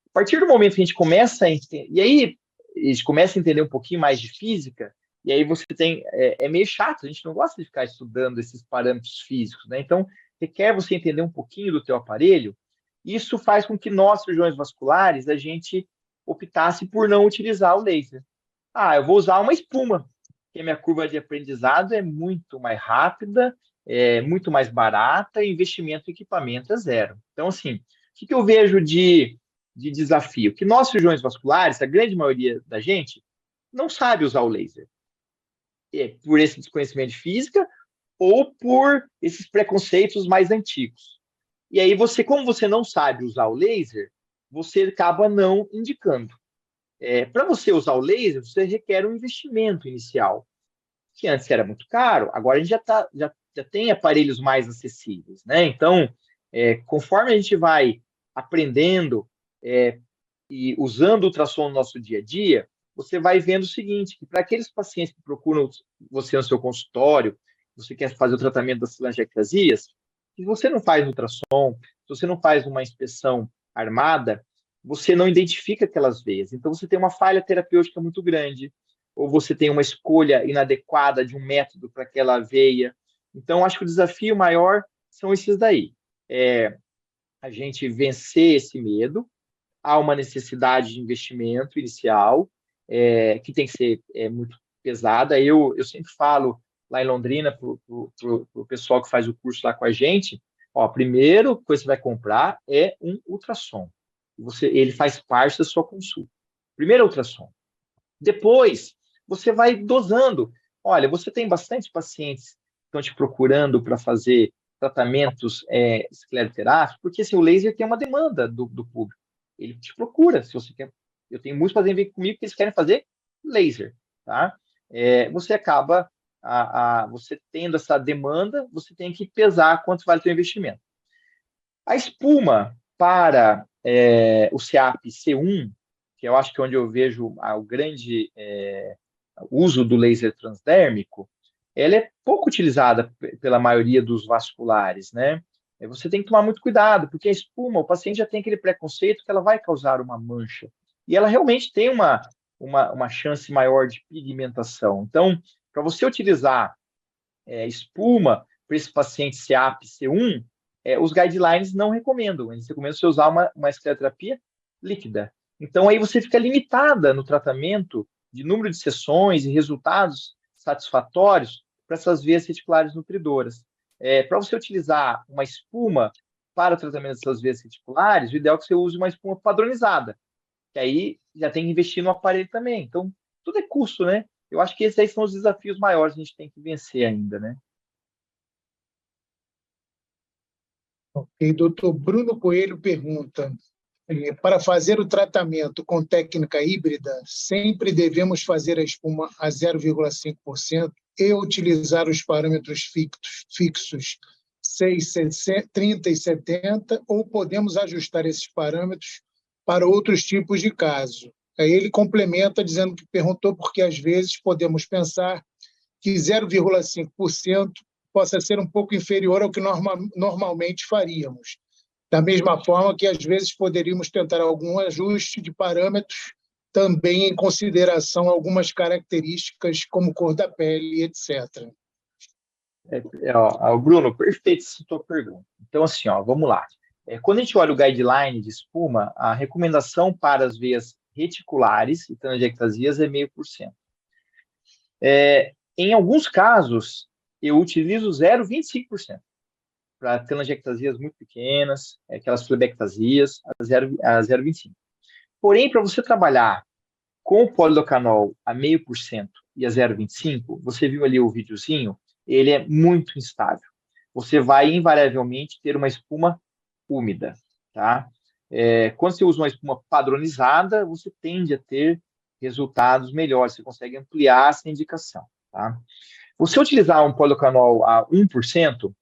A partir do momento que a gente começa a entender, e aí a gente começa a entender um pouquinho mais de física, e aí você tem, é meio chato, a gente não gosta de ficar estudando esses parâmetros físicos, né? Então, requer você entender um pouquinho do teu aparelho, isso faz com que nós, cirurgiões vasculares, a gente optasse por não utilizar o laser. Eu vou usar uma espuma, porque a minha curva de aprendizado é muito mais rápida, é muito mais barata, e investimento em equipamento é zero. Então, assim, o que eu vejo de desafio? Que nós, cirurgiões vasculares, a grande maioria da gente, não sabe usar o laser. Por esse desconhecimento de física ou por esses preconceitos mais antigos. E aí, como você não sabe usar o laser, você acaba não indicando. Para você usar o laser, você requer um investimento inicial, que antes era muito caro, agora a gente já tem aparelhos mais acessíveis, né? Então, conforme a gente vai aprendendo e usando o ultrassom no nosso dia a dia, você vai vendo o seguinte, que para aqueles pacientes que procuram você no seu consultório, você quer fazer o tratamento das telangiectasias, se você não faz ultrassom, se você não faz uma inspeção armada, você não identifica aquelas veias. Então, você tem uma falha terapêutica muito grande, ou você tem uma escolha inadequada de um método para aquela veia. Então, acho que o desafio maior são esses daí. A gente vencer esse medo, há uma necessidade de investimento inicial, que tem que ser muito pesada. Eu sempre falo lá em Londrina para o pessoal que faz o curso lá com a gente, a primeira coisa que você vai comprar é um ultrassom. Ele faz parte da sua consulta. Primeiro ultrassom. Depois, você vai dosando. Olha, você tem bastante pacientes que estão te procurando para fazer tratamentos escleroterápicos, porque assim, o laser tem uma demanda do público. Ele te procura, se você quer. Eu tenho muitos pacientes que vêm comigo que eles querem fazer laser, tá? Você acaba, você tendo essa demanda, você tem que pesar quanto vale o seu investimento. A espuma para o CEAP C1, que eu acho que é onde eu vejo o grande uso do laser transdérmico, ela é pouco utilizada pela maioria dos vasculares, né? Você tem que tomar muito cuidado, porque a espuma, o paciente já tem aquele preconceito que ela vai causar uma mancha. E ela realmente tem uma chance maior de pigmentação. Então, para você utilizar espuma para esse paciente CEAP C1, os guidelines não recomendam. Eles recomendam você usar uma escleroterapia líquida. Então, aí você fica limitada no tratamento de número de sessões e resultados satisfatórios para essas veias reticulares nutridoras. Para você utilizar uma espuma para o tratamento dessas veias reticulares, o ideal é que você use uma espuma padronizada, que aí já tem que investir no aparelho também. Então, tudo é custo, né? Eu acho que esses aí são os desafios maiores que a gente tem que vencer ainda, né? Ok, doutor Bruno Coelho pergunta, para fazer o tratamento com técnica híbrida, sempre devemos fazer a espuma a 0,5% e utilizar os parâmetros fixos 6, 30 e 70, ou podemos ajustar esses parâmetros para outros tipos de caso? Aí ele complementa dizendo que perguntou porque às vezes podemos pensar que 0,5% possa ser um pouco inferior ao que normalmente faríamos. Da mesma forma que, às vezes, poderíamos tentar algum ajuste de parâmetros, também em consideração algumas características, como cor da pele, etc. Bruno, perfeito essa tua pergunta. Então, assim, vamos lá. Quando a gente olha o guideline de espuma, a recomendação para as veias reticulares e telangiectasias é 0,5%. Em alguns casos, eu utilizo 0,25% para telangiectasias muito pequenas, aquelas flebectasias, a 0,25%. Porém, para você trabalhar com o polidocanol a 0,5% e a 0,25%, você viu ali o videozinho, ele é muito instável. Você vai invariavelmente ter uma espuma úmida, tá? Quando você usa uma espuma padronizada, você tende a ter resultados melhores, você consegue ampliar essa indicação, tá? Você utilizar um polidocanol a 1%, o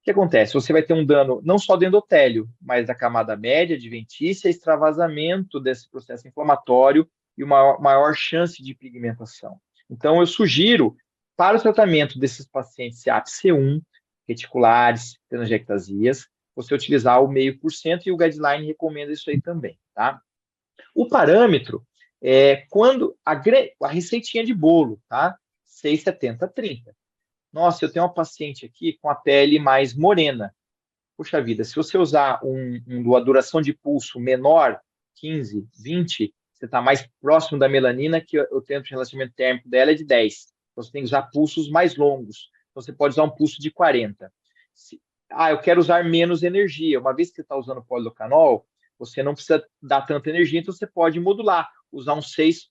que acontece? Você vai ter um dano não só do endotélio, mas da camada média, adventícia, extravasamento desse processo inflamatório e uma maior chance de pigmentação. Então, eu sugiro, para o tratamento desses pacientes CAP-C1, reticulares, telangiectasias, você utilizar o 0,5% e o guideline recomenda isso aí também, tá? O parâmetro é quando a receitinha de bolo, tá? 6,70-30. Nossa, eu tenho uma paciente aqui com a pele mais morena. Puxa vida, se você usar uma duração de pulso menor, 15, 20, você está mais próximo da melanina, que o tempo de relaxamento térmico dela é de 10. Então, você tem que usar pulsos mais longos. Então, você pode usar um pulso de 40. Eu quero usar menos energia. Uma vez que você está usando polidocanol, você não precisa dar tanta energia, então você pode modular, usar um 6,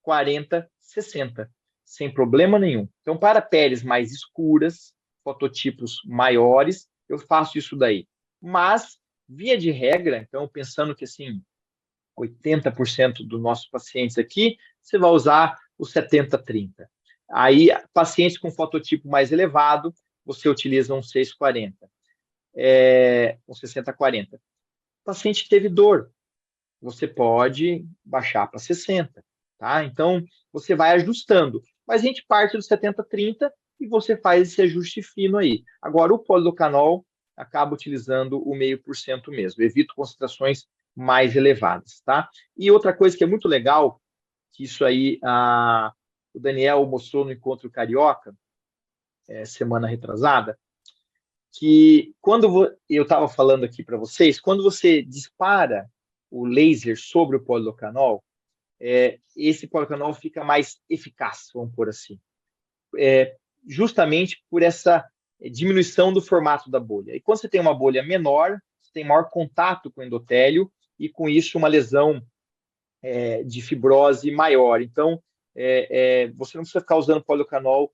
40, 60, sem problema nenhum. Então, para peles mais escuras, fototipos maiores, eu faço isso daí. Mas, via de regra, então, pensando que, assim, 80% dos nossos pacientes aqui, você vai usar o 70-30. Aí, pacientes com fototipo mais elevado, você utiliza um 6,40, um 60-40. O paciente teve dor, você pode baixar para 60, tá? Então, você vai ajustando. Mas a gente parte do 70-30 e você faz esse ajuste fino aí. Agora, o polidocanol acaba utilizando o 0,5% mesmo. Evito concentrações mais elevadas, tá? E outra coisa que é muito legal, que isso aí o Daniel mostrou no Encontro Carioca, semana retrasada, que quando eu estava falando aqui para vocês, quando você dispara o laser sobre o polidocanol, esse polidocanol fica mais eficaz, vamos por assim. Justamente por essa diminuição do formato da bolha. E quando você tem uma bolha menor, você tem maior contato com o endotélio e, com isso, uma lesão de fibrose maior. Então, você não precisa ficar usando polidocanol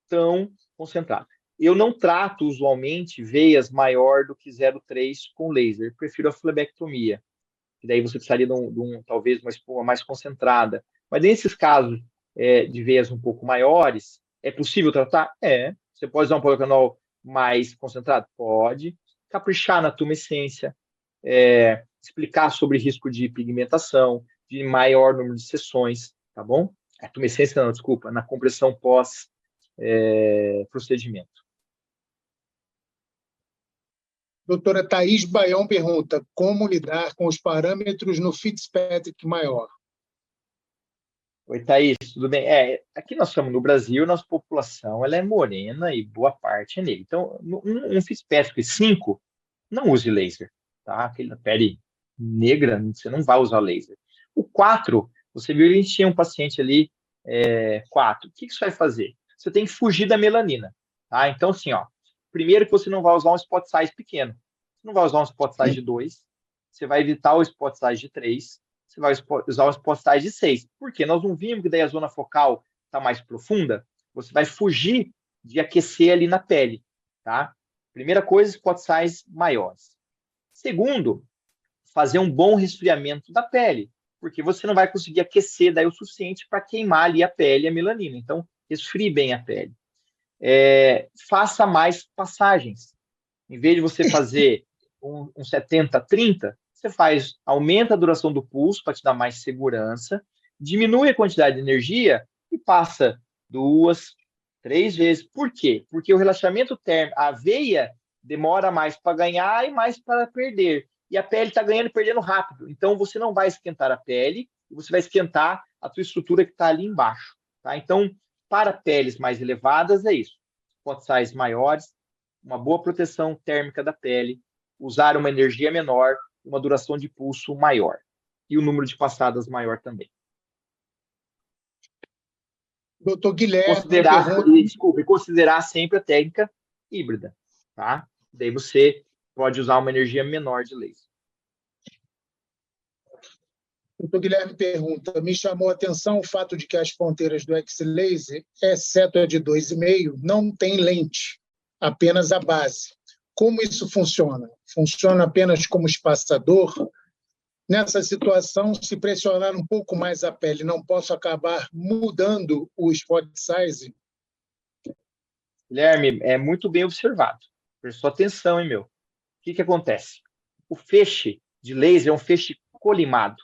tão concentrado. Eu não trato, usualmente, veias maior do que 0,3 com laser. Prefiro a flebectomia. E daí você precisaria talvez, uma espuma mais concentrada. Mas nesses casos de veias um pouco maiores, é possível tratar? Você pode usar um polidocanol mais concentrado? Pode. Caprichar na tumescência, explicar sobre risco de pigmentação, de maior número de sessões, tá bom? A tumescência, não, desculpa, na compressão pós-procedimento. Doutora Thaís Baião pergunta: como lidar com os parâmetros no Fitzpatrick maior? Oi, Thaís, tudo bem? Aqui nós estamos no Brasil, nossa população ela é morena e boa parte é negra. Então, um Fitzpatrick 5, não use laser, tá? Aquele pele negra, você não vai usar laser. O 4, você viu, a gente tinha um paciente ali, 4. O que você vai fazer? Você tem que fugir da melanina, tá? Então, assim, primeiro que você não vai usar um spot size pequeno. Você não vai usar um spot size de 2, você vai evitar o spot size de 3, você vai usar um spot size de 6. Por quê? Nós não vimos que daí a zona focal está mais profunda, você vai fugir de aquecer ali na pele, tá? Primeira coisa, spot size maiores. Segundo, fazer um bom resfriamento da pele, porque você não vai conseguir aquecer daí o suficiente para queimar ali a pele e a melanina. Então, resfrie bem a pele. Faça mais passagens. Em vez de você fazer um 70-30, você aumenta a duração do pulso para te dar mais segurança, diminui a quantidade de energia e passa 2, 3 vezes. Por quê? Porque o relaxamento térmico, a veia demora mais para ganhar e mais para perder. E a pele está ganhando e perdendo rápido. Então, você não vai esquentar a pele, você vai esquentar a tua estrutura que está ali embaixo. Tá? Então, para peles mais elevadas, é isso. Spot size maiores, uma boa proteção térmica da pele, usar uma energia menor, uma duração de pulso maior. E o número de passadas maior também. Doutor Guilherme, Considerar sempre a técnica híbrida, tá? Daí você pode usar uma energia menor de laser. Doutor Guilherme pergunta, me chamou a atenção o fato de que as ponteiras do X-Laser, exceto a de 2,5, não tem lente, apenas a base. Como isso funciona? Funciona apenas como espaçador? Nessa situação, se pressionar um pouco mais a pele, não posso acabar mudando o spot size? Guilherme, é muito bem observado. Prestou atenção, hein, meu? O que acontece? O feixe de laser é um feixe colimado.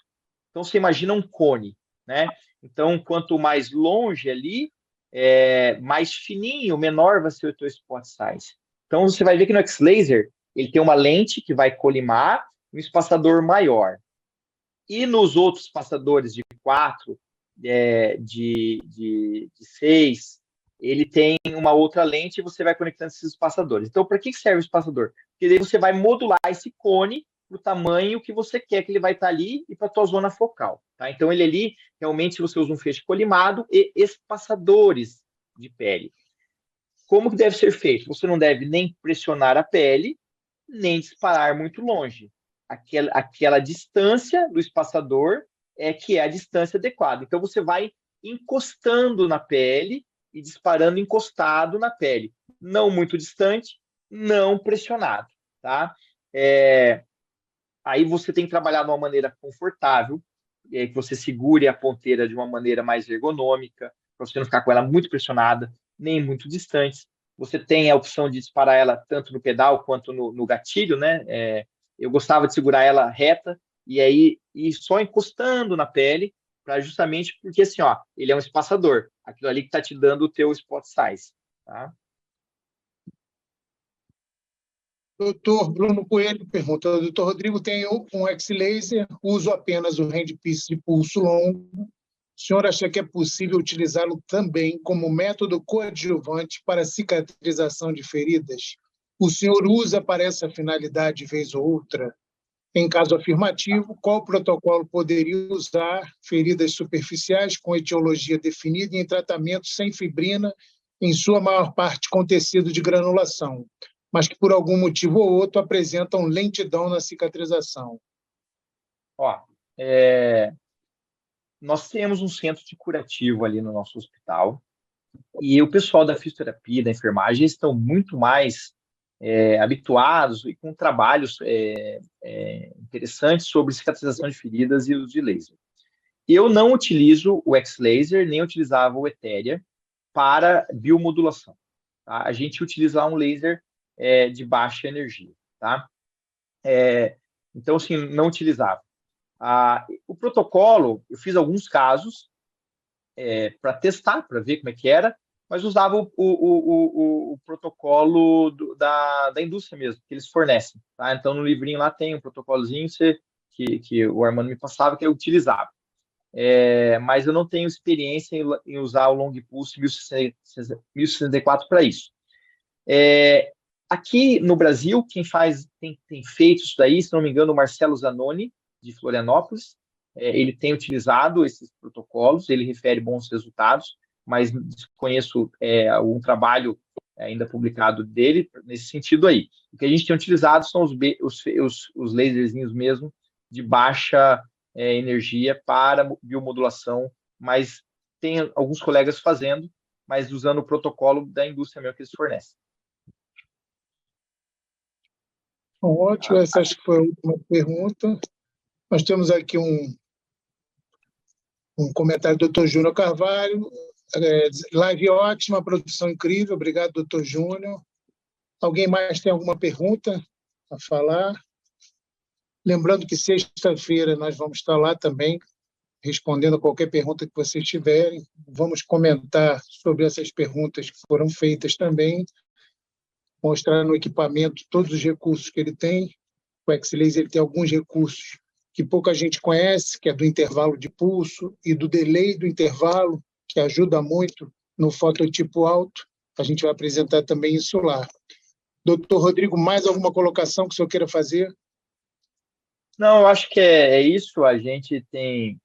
Então, você imagina um cone, né? Então, quanto mais longe ali, mais fininho, menor vai ser o teu spot size. Então, você vai ver que no X-Laser, ele tem uma lente que vai colimar um espaçador maior. E nos outros espaçadores de 4, de 6, ele tem uma outra lente e você vai conectando esses espaçadores. Então, para que serve o espaçador? Porque daí você vai modular esse cone para o tamanho que você quer que ele vai estar ali e para a tua zona focal. Tá? Então, ele ali, realmente, você usa um feixe colimado e espaçadores de pele. Como que deve ser feito? Você não deve nem pressionar a pele, nem disparar muito longe. Aquela distância do espaçador que é a distância adequada. Então, você vai encostando na pele e disparando encostado na pele. Não muito distante, não pressionado. Tá? Aí você tem que trabalhar de uma maneira confortável, que você segure a ponteira de uma maneira mais ergonômica, para você não ficar com ela muito pressionada, nem muito distante. Você tem a opção de disparar ela tanto no pedal quanto no gatilho, né? Eu gostava de segurar ela reta e aí ir só encostando na pele, justamente porque assim, ó, ele é um espaçador, aquilo ali que está te dando o teu spot size. Tá? Doutor Bruno Coelho pergunta, doutor Rodrigo, tenho um X-Laser, uso apenas o handpiece de pulso longo. O senhor acha que é possível utilizá-lo também como método coadjuvante para cicatrização de feridas? O senhor usa para essa finalidade vez ou outra? Em caso afirmativo, qual protocolo poderia usar feridas superficiais com etiologia definida em tratamento sem fibrina, em sua maior parte com tecido de granulação, mas que por algum motivo ou outro apresentam lentidão na cicatrização? Ó, nós temos um centro de curativo ali no nosso hospital e o pessoal da fisioterapia, da enfermagem, estão muito mais habituados e com trabalhos interessantes sobre cicatrização de feridas e uso de laser. Eu não utilizo o X-Laser, nem utilizava o Etheria para biomodulação. Tá? A gente utiliza um laser de baixa energia. Tá? Então, assim, não utilizava. O protocolo, eu fiz alguns casos para testar, para ver como é que era, mas usava o protocolo da indústria mesmo, que eles fornecem. Tá? Então, no livrinho lá tem um protocolozinho que o Armando me passava, que eu utilizava. Mas eu não tenho experiência em usar o Long Pulse 1064 para isso. Aqui no Brasil, quem tem feito isso daí, se não me engano, o Marcelo Zanoni, de Florianópolis, ele tem utilizado esses protocolos, ele refere bons resultados, mas desconheço algum trabalho ainda publicado dele nesse sentido aí. O que a gente tem utilizado são os laserzinhos mesmo de baixa energia para biomodulação, mas tem alguns colegas fazendo, mas usando o protocolo da indústria mesmo que eles fornecem. Ótimo, essa acho que foi a última pergunta. Nós temos aqui um comentário do Dr. Júnior Carvalho. Live ótima, produção incrível. Obrigado, Dr. Júnior. Alguém mais tem alguma pergunta a falar? Lembrando que sexta-feira nós vamos estar lá também, respondendo a qualquer pergunta que vocês tiverem. Vamos comentar sobre essas perguntas que foram feitas também. mostrar no equipamento todos os recursos que ele tem. O X-Laser ele tem alguns recursos que pouca gente conhece, que é do intervalo de pulso e do delay do intervalo, que ajuda muito no fototipo alto. A gente vai apresentar também isso lá. Doutor Rodrigo, mais alguma colocação que o senhor queira fazer? Não, eu acho que é isso. A gente tem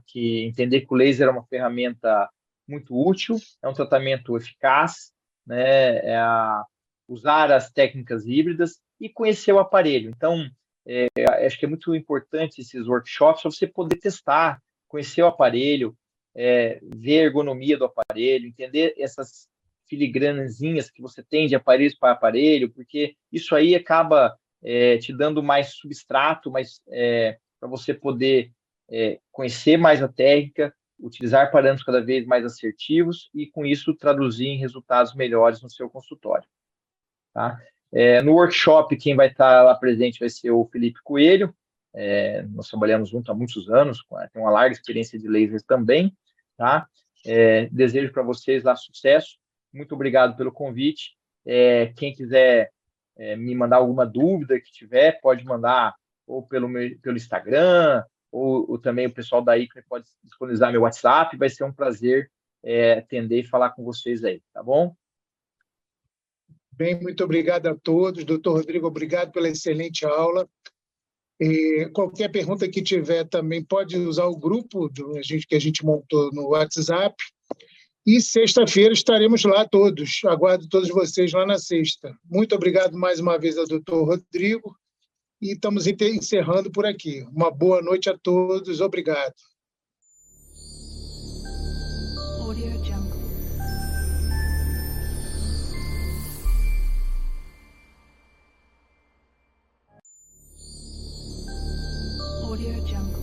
que entender que o laser é uma ferramenta muito útil, é um tratamento eficaz, né? Usar as técnicas híbridas e conhecer o aparelho. Então, acho que é muito importante esses workshops para você poder testar, conhecer o aparelho, ver a ergonomia do aparelho, entender essas filigranazinhas que você tem de aparelho para aparelho, porque isso aí acaba te dando mais substrato, para você poder conhecer mais a técnica, utilizar parâmetros cada vez mais assertivos e, com isso, traduzir em resultados melhores no seu consultório. Tá? No workshop, quem vai estar lá presente vai ser o Felipe Coelho. Nós trabalhamos junto há muitos anos, tem uma larga experiência de lasers também. Tá? Desejo para vocês lá sucesso. Muito obrigado pelo convite. Quem quiser me mandar alguma dúvida que tiver, pode mandar ou pelo Instagram, ou também o pessoal da ICRE pode disponibilizar meu WhatsApp. Vai ser um prazer atender e falar com vocês aí, tá bom? Bem, muito obrigado a todos. Doutor Rodrigo, obrigado pela excelente aula. Qualquer pergunta que tiver também pode usar o grupo que a gente montou no WhatsApp. E sexta-feira estaremos lá todos. Aguardo todos vocês lá na sexta. Muito obrigado mais uma vez ao doutor Rodrigo. E estamos encerrando por aqui. Uma boa noite a todos. Obrigado. Audio Jungle. Audio Jungle.